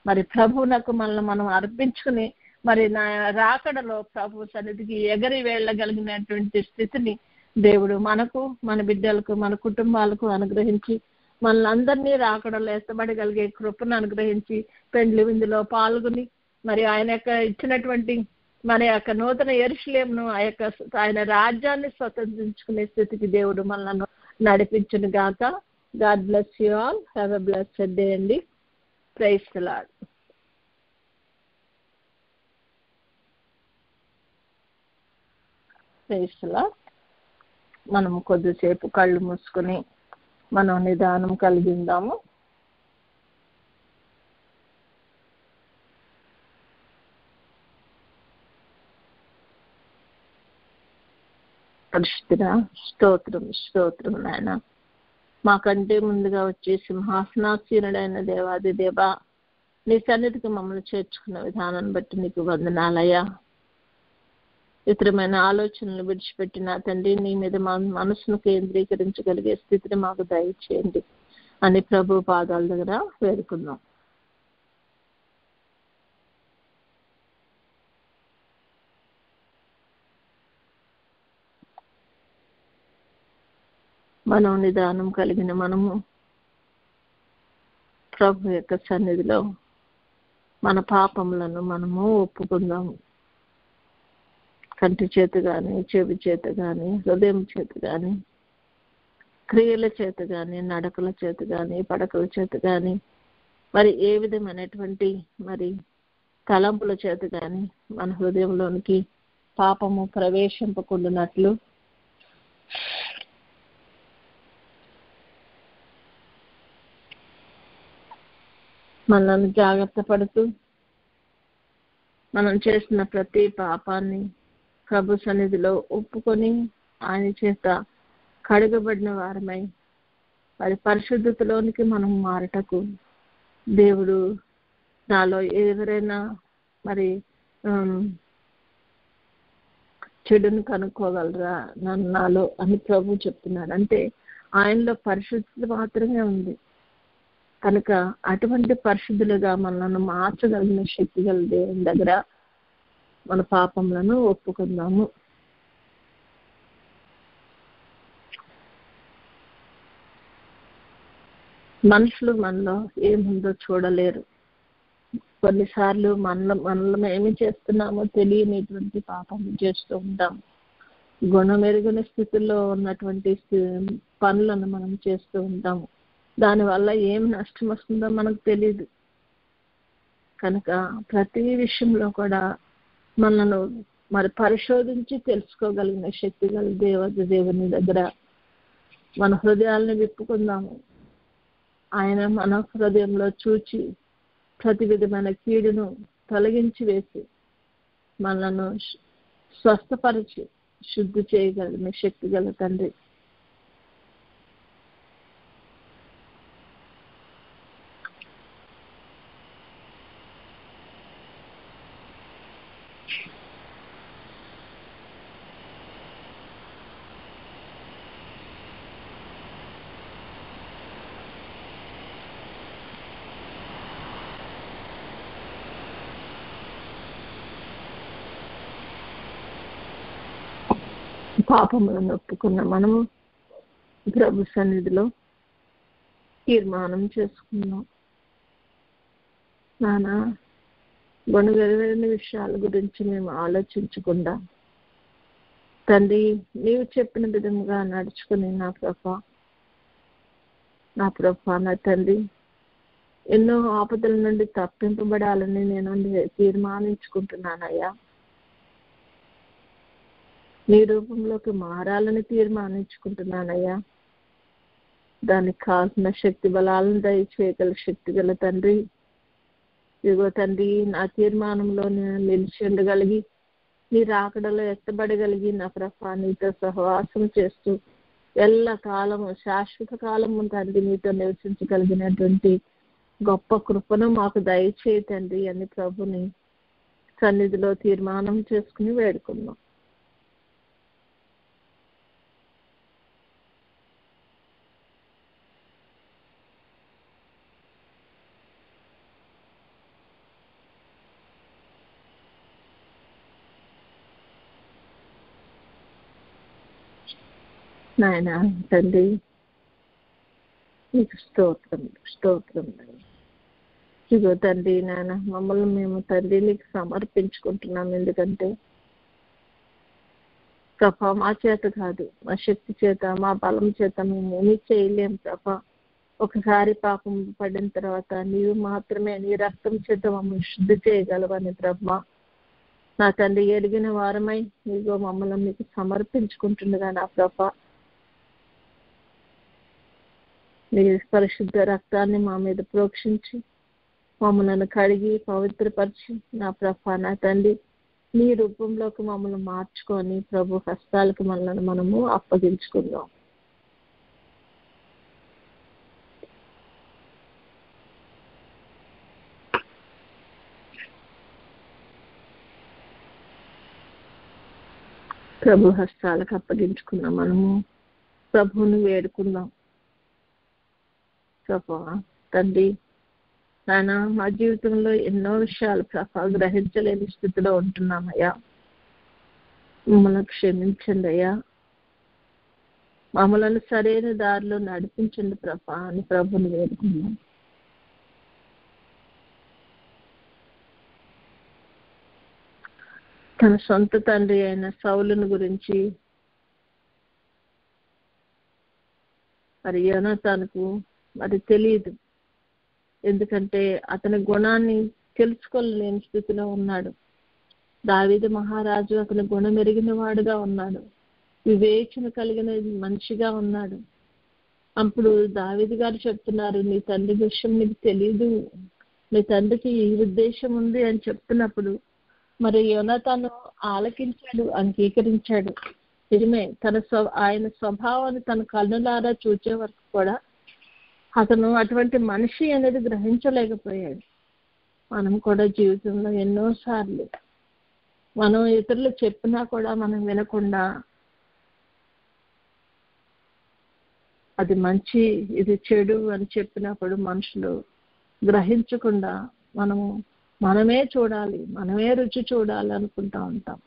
మరి ప్రభువునకు మనల్ని మనం అర్పించుకుని మరి నా రాకడలో ప్రభు సన్నిధికి ఎగరి వెళ్ళగలిగినటువంటి స్థితిని దేవుడు మనకు, మన బిడ్డలకు, మన కుటుంబాలకు అనుగ్రహించి మనల్ని అందరినీ రాకడలో ఎత్తబడగలిగే కృపను అనుగ్రహించి పెండ్లి విందులో పాల్గొని మరి ఆయన యొక్క ఇచ్చినటువంటి మన యొక్క నూతన యెరూషలేమును ఆయన రాజ్యాన్ని స్వతంత్రించుకునే స్థితికి దేవుడు మనల్ని నడిపించును గాక. God bless you all. Have a blessed day అండి. Praise the Lord. Praise the Lord. మనం కొద్దిసేపు కళ్ళు మూసుకొని మనం నిదానం కలిగి ఉందాము. పరిశుద్ధుడా, స్తోత్రం నాయన. మాకంటే ముందుగా వచ్చే సింహాసనాసీనుడైన దేవాది దేవా, నీ సన్నిధికి మమ్మల్ని చేర్చుకున్న విధానాన్ని బట్టి నీకు వందనాలయ్యా. ఇతరమైన ఆలోచనలు విడిచిపెట్టిన తండ్రి, నీ మీద మనసును కేంద్రీకరించగలిగే స్థితిని మాకు దయచేయండి అని ప్రభు పాదాల దగ్గర వేడుకుందాం. మనం నిదానం కలిగిన మనము ప్రభు యొక్క సన్నిధిలో మన పాపములను మనము ఒప్పుకుందాము. కంటి చేత కానీ, చెవి చేత కానీ, హృదయం చేత కానీ, క్రియల చేత కానీ, నడకల చేత కానీ, పడకల చేత కానీ, మరి ఏ విధమైనటువంటి మరి తలంపుల చేత కానీ మన హృదయంలోనికి పాపము ప్రవేశింపకుండానట్లు మనల్ని జాగ్రత్త పడుతూ మనం చేసిన ప్రతి పాపాన్ని ప్రభు సన్నిధిలో ఒప్పుకొని ఆయన చేత కడగబడిన వారమై మరి పరిశుద్ధతలోనికి మనం మారటకు దేవుడు నాలో ఎవరైనా మరి చెడును కనుక్కోగలరా నాలో అని ప్రభు చెప్తున్నాడు. అంటే ఆయనలో పరిశుద్ధత మాత్రమే ఉంది కనుక అటువంటి పరిశుద్ధులుగా మనల్ని మార్చగలిగిన శక్తి గల దేవుని దగ్గర మన పాపములను ఒప్పుకుందాము. మనుషులు మనలో ఏముందో చూడలేరు. కొన్నిసార్లు మనలో ఏమి చేస్తున్నామో తెలియనిటువంటి పాపం చేస్తూ ఉంటాం. గుణమెరుగని స్థితిలో ఉన్నటువంటి పనులను మనం చేస్తూ ఉంటాము. దానివల్ల ఏం నష్టం వస్తుందో మనకు తెలియదు. కనుక ప్రతి విషయంలో కూడా మనను మరి పరిశోధించి తెలుసుకోగలిగిన శక్తి గల దేవుని దగ్గర మన హృదయాలను విప్పుకుందాము. ఆయన మన హృదయంలో చూచి ప్రతి విధమైన కీడును తొలగించి వేసి మనను స్వస్థపరిచి శుద్ధి చేయగలిగిన శక్తి గల తండ్రి, పాపములను ఒప్పుకున్న మనము ప్రభు సన్నిధిలో తీర్మానం చేసుకున్నాం. నానా గుణగరిగిన విషయాల గురించి మేము ఆలోచించకుండా తండ్రి నీవు చెప్పిన విధంగా నడుచుకుని నా ప్రభా నా తండ్రి ఎన్నో ఆపదల నుండి తప్పింపబడాలని నేను తీర్మానించుకుంటున్నానయ్యా. నీ రూపంలోకి మారాలని తీర్మానించుకుంటున్నానయ్యా. దానికి కావాల్సిన శక్తి బలాలను దయచేయగల శక్తి గల తండ్రి, ఇదిగో తండ్రి నా తీర్మానంలో నేను నిలిచి ఉండగలిగి నీ రాకడలో ఎత్తబడగలిగి నా ప్రభా నీతో సహవాసం చేస్తూ ఎల్ల కాలము శాశ్వత కాలము తండ్రి నీతో నివసించగలిగినటువంటి గొప్ప కృపను మాకు దయచేయి తండ్రి అని ప్రభుని సన్నిధిలో తీర్మానం చేసుకుని వేడుకున్నాం. నాయన తండ్రి నీకు స్తోత్రం ఇదిగో తండ్రి నాయన మమ్మల్ని మేము తండ్రి నీకు సమర్పించుకుంటున్నాం. ఎందుకంటే ప్రభా మా చేత కాదు, మా శక్తి చేత మా బలం చేత మేము ఏమీ చేయలేం ప్రభా. ఒకసారి పాపం పడిన తర్వాత నీవు మాత్రమే నీ రక్తం చేత మమ్మల్ని శుద్ధి చేయగలవని ప్రభా నా తండ్రి ఎరిగిన వారమై నీగో మమ్మల్ని మీకు సమర్పించుకుంటుండగా నా ప్రభా నీ పరిశుద్ధ రక్తాన్ని మా మీద ప్రోక్షించి మమ్మల్ని కడిగి పవిత్రపరిచి నా ప్రభా నా తండ్రి నీ రూపంలోకి మమ్మల్ని మార్చుకొని ప్రభు హస్తాలకు మనము అప్పగించుకుందాం. ప్రభు హస్తాలకు అప్పగించుకున్నాం. మనము ప్రభువుని వేడుకుందాం. ప్రభా తండ్రి నాయన మా జీవితంలో ఎన్నో విషయాలు ప్రభా గ్రహించలేని స్థితిలో ఉంటున్నామయ్యా. మమ్మల్ని క్షమించండి అయ్యా. మమ్మల్ని సరైన దారిలో నడిపించండి ప్రభా అని ప్రభుని వేడుకున్నాం. తన సొంత తండ్రి అయిన సౌలుని గురించి మరి యోనాతానుకు అది తెలియదు. ఎందుకంటే అతని గుణాన్ని తెలుసుకోలేని స్థితిలో ఉన్నాడు. దావీదు మహారాజు అతని గుణం ఎరిగిన వాడుగా ఉన్నాడు, వివేచన కలిగిన మనిషిగా ఉన్నాడు. అప్పుడు దావీదు గారు చెప్తున్నారు, నీ తండ్రి విషయం నీకు తెలీదు, నీ తండ్రికి ఈ ఉద్దేశం ఉంది అని చెప్తున్నప్పుడు మరి యోనాతాను ఆలకించాడు, అంగీకరించాడు. నిజమే, ఆయన స్వభావాన్ని తన కన్నులారా చూచే వరకు కూడా అతను అటువంటి మనిషి అనేది గ్రహించలేకపోయాడు. మనం కూడా జీవితంలో ఎన్నోసార్లు మనం ఇతరులు చెప్పినా కూడా మనం వినకుండా అది మంచి ఇది చెడు అని చెప్పినప్పుడు మనుషులు గ్రహించకుండా మనమే చూడాలి, మనమే రుచి చూడాలి అనుకుంటా ఉంటాం.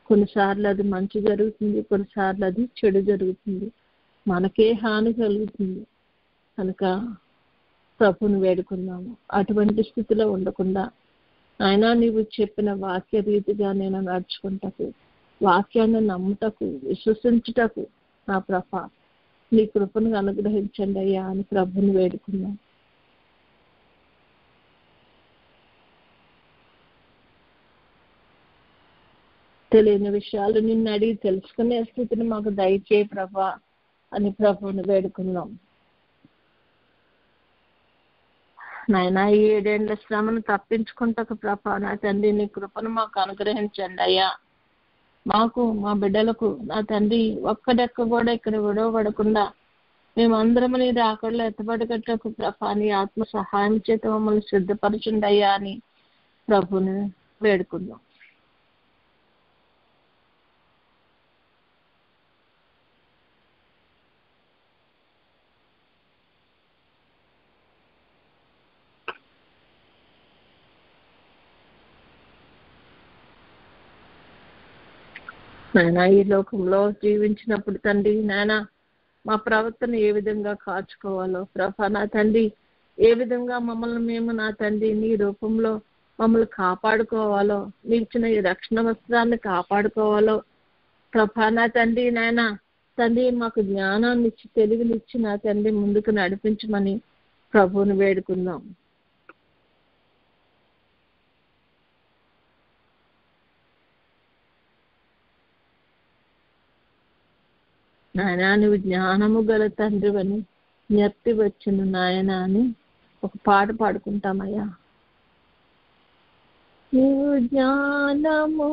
కొన్నిసార్లు అది మంచి జరుగుతుంది, కొన్నిసార్లు అది చెడు జరుగుతుంది, మనకే హాని కలుగుతుంది. కనుక ప్రభుని వేడుకుందాము, అటువంటి స్థితిలో ఉండకుండా అయినా నీవు చెప్పిన వాక్య రీతిగా నేను నడుచుకుంటకు, వాక్యాన్ని నమ్ముటకు, విశ్వసించుటకు నా ప్రభా నీ కృపను అనుగ్రహించండి అయ్యా అని ప్రభుని వేడుకున్నాం. తెలియని విషయాలు నిన్ను అడిగి తెలుసుకునే స్థితిని మాకు దయచేయి ప్రభా అని ప్రభుని వేడుకున్నాం. నాయన ఈ 7 ఏళ్ల శ్రమను తప్పించుకుంటకు ప్రభా నా తండ్రి నీ కృపను మాకు అనుగ్రహించండి అయ్యా. మాకు మా బిడ్డలకు నా తండ్రి ఒక్కడెక్క కూడా ఇక్కడ విడవబడకుండా మేమందరం నీ రాకడలో ఎత్తబడగట్టకు ప్రభా నీ ఆత్మ సహాయం చేత మమ్మల్ని సిద్ధపరచండి అయ్యా అని ప్రభుని వేడుకుందాం. నాయన ఈ లోకంలో జీవించినప్పుడు తండ్రి నాయన మా ప్రవర్తన ఏ విధంగా కాచుకోవాలో ప్రభా నా తండ్రి, ఏ విధంగా మమ్మల్ని మేము నా తండ్రి నీ రూపంలో మమ్మల్ని కాపాడుకోవాలో, నీవిచ్చిన ఈ రక్షణ వస్త్రాన్ని కాపాడుకోవాలో ప్రభా నా తండ్రి నాయన తండ్రి మాకు జ్ఞానాన్ని ఇచ్చి తెలివినిచ్చి నా తండ్రి ముందుకు నడిపించమని ప్రభువుని వేడుకుందాం. నాయన నువ్వు జ్ఞానము గల తండ్రివని జ్ఞప్తి వచ్చును నాయన అని ఒక పాట పాడుకుంటామయ్యా. నువ్వు జ్ఞానము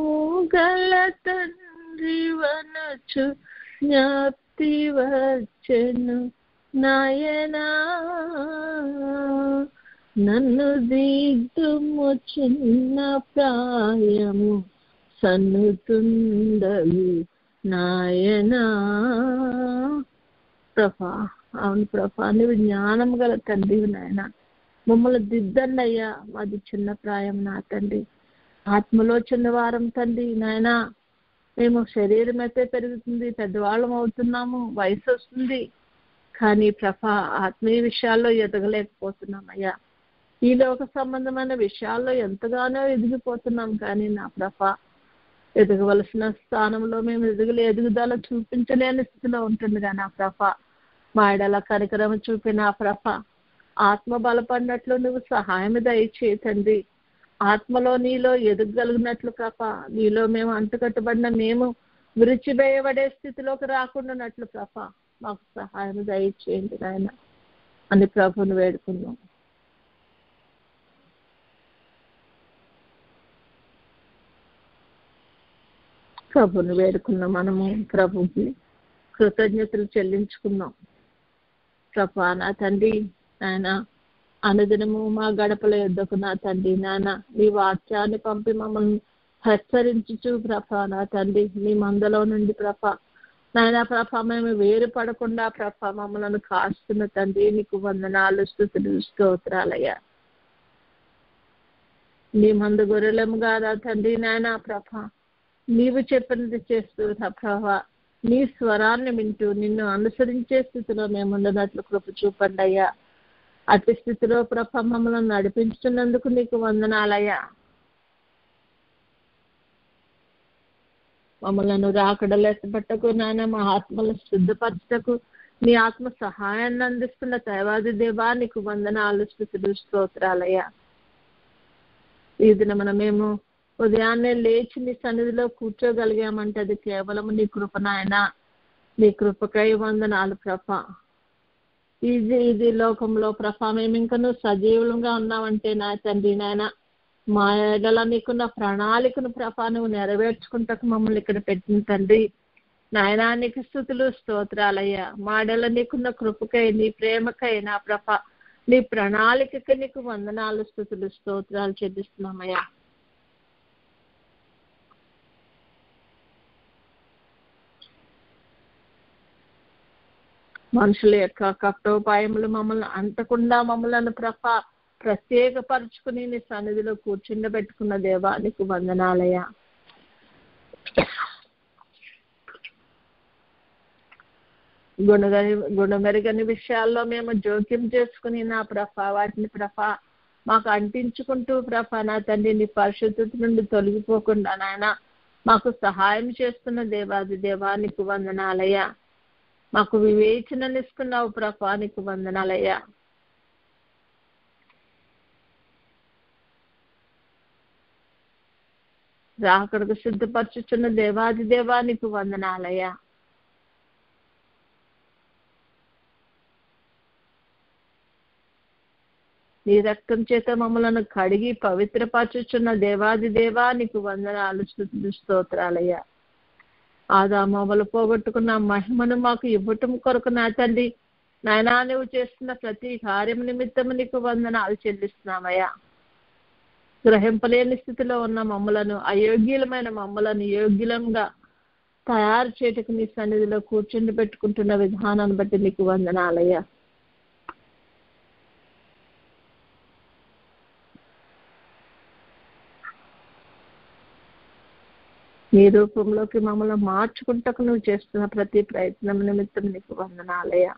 గల తండ్రివనచు జ్ఞప్తి వచ్చెను నాయనా, నన్ను దిగ్గుము చిన్న ప్రాయము సన్నుతుండగు నాయనా. ప్రభా అవును ప్రభా నువ్వు జ్ఞానం గల తండ్రివి నాయన, మమ్మల్ని దిద్దండి అయ్యా. మాది చిన్న ప్రాయం నా తండ్రి, ఆత్మలో చిన్నవారం తండ్రి నాయన. మేము శరీరం అయితే పెరుగుతుంది, పెద్దవాళ్ళం అవుతున్నాము, వయసు వస్తుంది, కానీ ప్రభా ఆత్మీయ విషయాల్లో ఎదగలేకపోతున్నాం అయ్యా. ఈ లోక సంబంధమైన విషయాల్లో ఎంతగానో ఎదిగిపోతున్నాం, కానీ నా ప్రభా ఎదగవలసిన స్థానంలో మేము ఎదుగుదల చూపించలేని స్థితిలో ఉంటుంది. కానీ ఆ ప్రభ మా ఎడల కనికరం చూపిన ఆ ప్రభ ఆత్మ బలపడినట్లు నువ్వు సహాయం దయచేయి తండ్రి. ఆత్మలో నీలో ఎదగగలిగినట్లు ప్రభ, నీలో మేము అంటుకట్టుబడిన మేము విరిచివేయబడే స్థితిలోకి రాకుండానట్లు ప్రభ మాకు సహాయం దయచేయండి నాయన అని ప్రభుని వేడుకుందాం. ప్రభుని వేడుకున్నాం. మనము ప్రభుకి కృతజ్ఞతలు చెల్లించుకున్నాం. ప్రభా నా తండ్రి నాయన, అనుదినము మా గడపల యొద్దకు నా తండ్రి నాయన నీ వాక్యాన్ని పంపి మమ్మల్ని హెచ్చరించుచు ప్రభా నా తండ్రి నీ మందలో నుండి ప్రభా నాయన ప్రభా మేము వేరు పడకుండా ప్రభా మమ్మల్ని కాస్తున్న తండ్రి నీకు వందనాలు, స్తుతులు, స్తోత్రాలయ్యా. నీ మందు గొర్రెలము కాదా తండ్రి నాయన ప్రభా, నీవు చెప్పినది చేస్తూ ప్రభా నీ స్వరాన్ని వింటూ నిన్ను అనుసరించే స్థితిలో మేము ఉండనట్లు కృప చూపండి అయ్యా. అతి స్థితిలో ప్రభా మమ్మల్ని నడిపించుతున్నందుకు నీకు వందనాలయ్యా. మమ్మలను రాకడలు ఎత్తబట్టకు నాయన, మా ఆత్మలను శుద్ధపరచటకు నీ ఆత్మ సహాయాన్ని అందిస్తున్న దైవాది దేవా నీకు వందనాలు, స్తుతులు, స్తోత్రాలయ్యా. ఈ దినమున మేము ఉదయాన్నే లేచి నీ సన్నిధిలో కూర్చోగలిగామంటే అది కేవలం నీ కృప నాయన. నీ కృపకై వందనాలు ప్రభా. ఇది లోకంలో ప్రభా మేము ఇంకనూ సజీవులుగా ఉన్నామంటే నా తండ్రి నాయన, మా ఎడల నీకున్న ప్రణాళికను ప్రభా నువ్వు నెరవేర్చుకుంటకు మమ్మల్ని ఇక్కడ పెట్టిన తండ్రి నాయనా, నీకు స్తుతులు, స్తోత్రాలయ్యా. మా ఎడల నీకున్న కృపకై, నీ ప్రేమకై నా ప్రభా, నీ ప్రణాళికకి నీకు వందనాలు, స్తుతులు, స్తోత్రాలు చెల్లిస్తున్నామయ్యా. మనుషుల యొక్క కష్టోపాయములు మమ్మల్ని అంటకుండా మమ్మల్ని ప్రభా ప్రత్యేకపరుచుకుని నీ సన్నిధిలో కూర్చుండబెట్టుకున్న దేవా నీకు వందనాలయ్యా. గుణమెరుగని విషయాల్లో మేము జోక్యం చేసుకుని నా ప్రభా వాటిని ప్రభా మాకు అంటించుకుంటూ ప్రభా నా తండ్రి నీ పరిశుద్ధత నుండి తొలగిపోకుండా నాయన మాకు సహాయం చేస్తున్న దేవాది దేవా నీకు వందనాలయ్యా. మాకు వివేచననిస్తున్నావు ప్రభా నీకు వందనాలయ్యా. రాకడకు సిద్ధపరచుచున్న దేవాది దేవా నీకు వందనాలయ్యా. నీ రక్తం చేత మమ్మలను కడిగి పవిత్రపరచుచున్న దేవాది దేవా నీకు వందనాలు, స్తుతులు, స్తోత్రాలయ్యా. ఆదామవలు పోగొట్టుకున్న మహిమను మాకు ఇవ్వటం కొరకు నా తండ్రి నాయనా నువ్వు చేస్తున్న ప్రతి కార్యం నిమిత్తము నీకు వందనాలు చెల్లిస్తున్నామయ్యా. గ్రహింపలేని స్థితిలో ఉన్న మమ్మలను, అయోగ్యులమైన మమ్మలను యోగ్యులంగా తయారు చేయటకు నీ సన్నిధిలో కూర్చుండి పెట్టుకుంటున్న విధానాన్ని బట్టి నీకు వందనాలయ్యా. నీ రూపంలోకి మమ్మల్ని మార్చుకుంటకు నువ్వు చేస్తున్న ప్రతి ప్రయత్నం నిమిత్తం నీకు వందనాలయ్యా.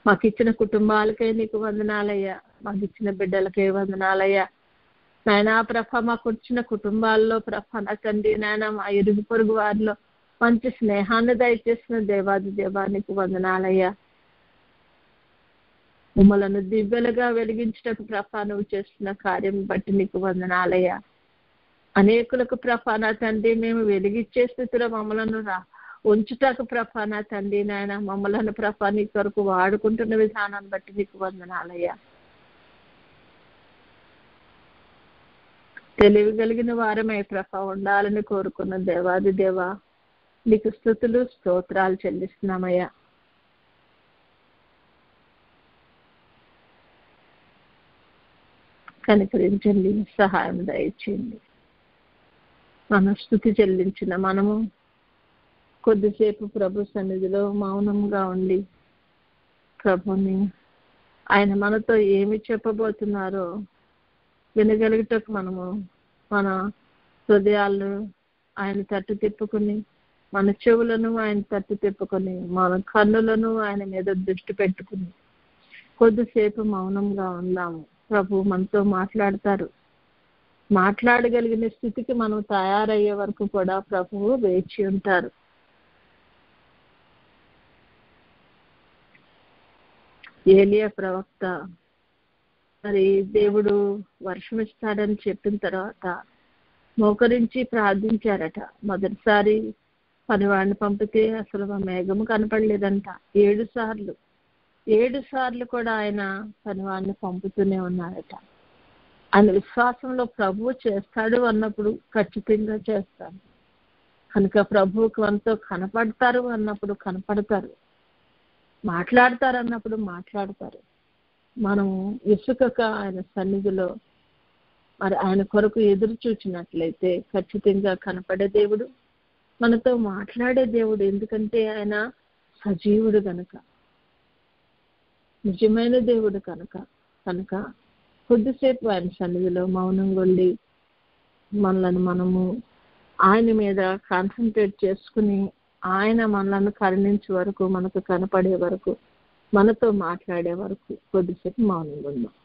మాకు ఇచ్చిన కుటుంబాలకై నీకు వందనాలయ్యా. మాకు ఇచ్చిన బిడ్డలకే వందనాలయ్యా. నాయనా ప్రభ మాకు వచ్చిన కుటుంబాల్లో ప్రభ నా తండ్రి నాయన మా ఇరుగు పొరుగు వారిలో మంచి స్నేహాన్ని దయచేసిన దేవాది దేవా నీకు వందనాలయ్యా. మమ్మలను దివ్యలుగా వెలిగించటకు ప్రభ నువ్వు చేస్తున్న కార్యం బట్టి నీకు వందనాలయ్యా. అనేకులకు ప్రభా నా తండ్రి మేము వెలిగిచ్చే స్థితిలో మమ్మలను ఉంచుటకు ప్రభా నా తండ్రి నాయన మమ్మలను ప్రభా నీ కొరకు వాడుకుంటున్న విధానాన్ని బట్టి నీకు వందనాలయ్యా. తెలివి కలిగిన వారమై ప్రభా ఉండాలని కోరుకున్న దేవాది దేవా నీకు స్తుతులు, స్తోత్రాలు చెల్లిస్తున్నామయ్యా. కనికరించండి, సహాయం దయచేయండి. మన స్తుతి చెల్లించిన మనము కొద్దిసేపు ప్రభు సన్నిధిలో మౌనంగా ఉండి ప్రభుని ఆయన మనతో ఏమి చెప్పబోతున్నారో వినగలిగటకు మనము మన హృదయాలను ఆయన తట్టు తిప్పుకొని, మన చెవులను ఆయన తట్టు తిప్పుకొని, మన కన్నులను ఆయన మీద దృష్టి పెట్టుకుని కొద్దిసేపు మౌనంగా ఉందాము. ప్రభు మనతో మాట్లాడతారు. మాట్లాడగలిగిన స్థితికి మనం తయారయ్యే వరకు కూడా ప్రభువు వేచి ఉంటారు. ఏలియా ప్రవక్త మరి దేవుడు వర్షం ఇస్తాడని చెప్పిన తర్వాత మోకరించి ప్రార్థించారట. మొదటిసారి పనివాడిని పంపితే అసలు ఆ మేఘము కనపడలేదంట. 7 సార్లు కూడా ఆయన పనివాడిని పంపుతూనే ఉన్నారట. ఆయన విశ్వాసంలో ప్రభువు చేస్తాడు అన్నప్పుడు ఖచ్చితంగా చేస్తాడు. కనుక ప్రభువుకు మనతో కనపడతారు అన్నప్పుడు కనపడతారు, మాట్లాడతారు అన్నప్పుడు మాట్లాడతారు. మనము ఇసుకక ఆయన సన్నిధిలో మరి ఆయన కొరకు ఎదురు చూచినట్లయితే ఖచ్చితంగా కనపడే దేవుడు, మనతో మాట్లాడే దేవుడు. ఎందుకంటే ఆయన సజీవుడు కనుక, నిజమైన దేవుడు కనుక కొద్దిసేపు ఆయన సన్నిధిలో మౌనంగా ఉండి మనము ఆయన మీద కాన్సన్ట్రేట్ చేసుకుని ఆయన మనల్ని కరుణించే వరకు, మనకు కనపడే వరకు, మనతో మాట్లాడే వరకు కొద్దిసేపు మౌనంగా ఉందాం.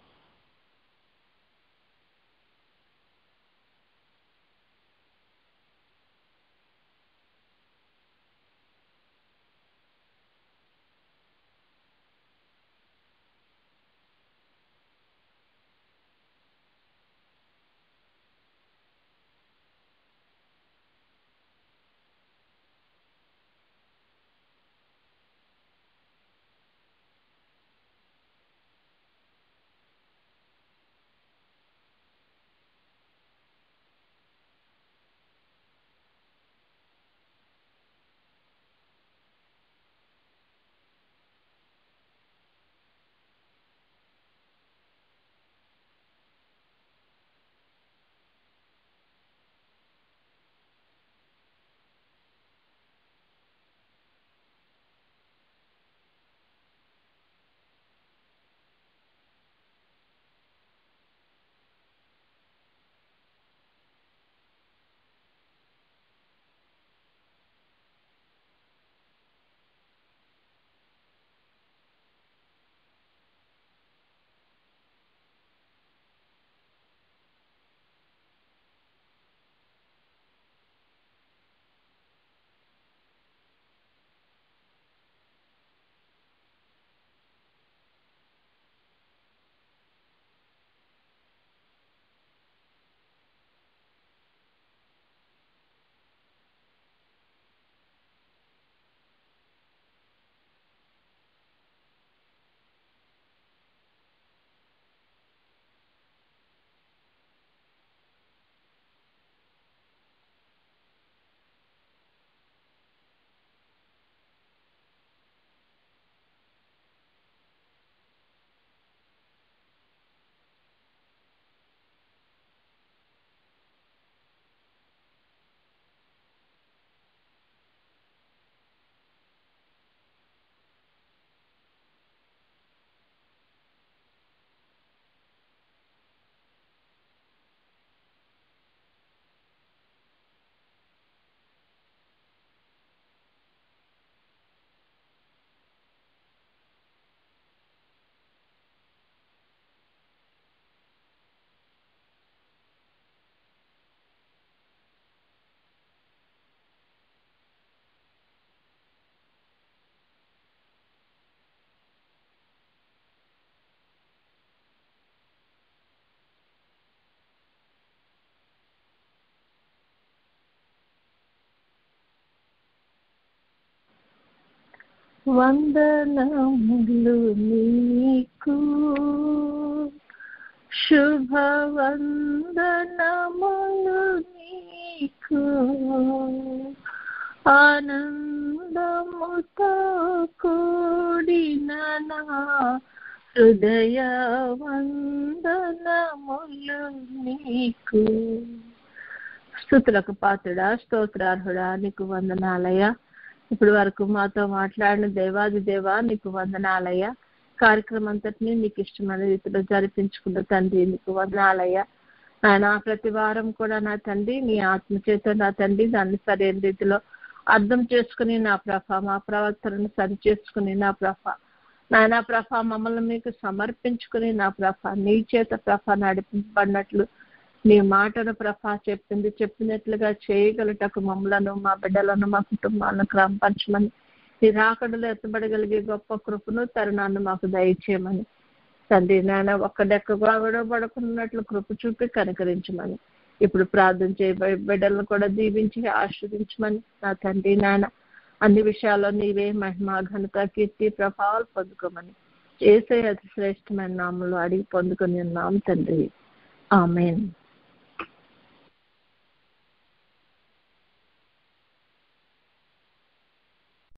వందనములు నీకు, శుభవందనములు నీకు, ఆనందముతో కూడిన నా హృదయ వందనములు నీకు. స్తుతులకు పాత్రుడా, స్తోత్రార్హుడా, నీకు వందనాలయ్యా. ఇప్పటి వరకు మాతో మాట్లాడిన దేవాది దేవా నీకు వందనాలయ్యా. కార్యక్రమం అంతటినీ నీకు ఇష్టమైన రీతిలో జరిపించుకున్న తండ్రి నీకు వందనాలయ్యా. ఆయన ప్రతి వారం కూడా నా తండ్రి నీ ఆత్మచేత నా తండ్రి దాన్ని సరైన రీతిలో అర్థం చేసుకుని నా ప్రభ మా ప్రవర్తనను సరి చేసుకుని నా ప్రభ నాయన ప్రభ మమ్మల్ని మీకు సమర్పించుకుని నా ప్రభ నీ చేత ప్రభ నడిపింపబడినట్లు నీ మాటను ప్రభ చెప్పినట్లుగా చేయగలటకు మమ్మలను మా బిడ్డలను మా కుటుంబాలను క్రమపరచమని నీ రాకడలో ఎత్తబడగలిగే గొప్ప కృపను తరుణాన్ని మాకు దయచేయమని తండ్రి నాయన ఒక్కడెక్క కూడా పడుకున్నట్లు కృప చూపి కనికరించమని ఇప్పుడు ప్రార్థన చేయబోయే బిడ్డలను కూడా దీవించి ఆశీర్వదించమని నా తండ్రి నాయన అన్ని విషయాల్లో నీవే మహిమ ఘనత కీర్తి ప్రభావాలు పొందుకోమని యేసయ్య అతి శ్రేష్టమైన నామంలో అడిగి పొందుకొని ఉన్నాం తండ్రి. ఆమేన్.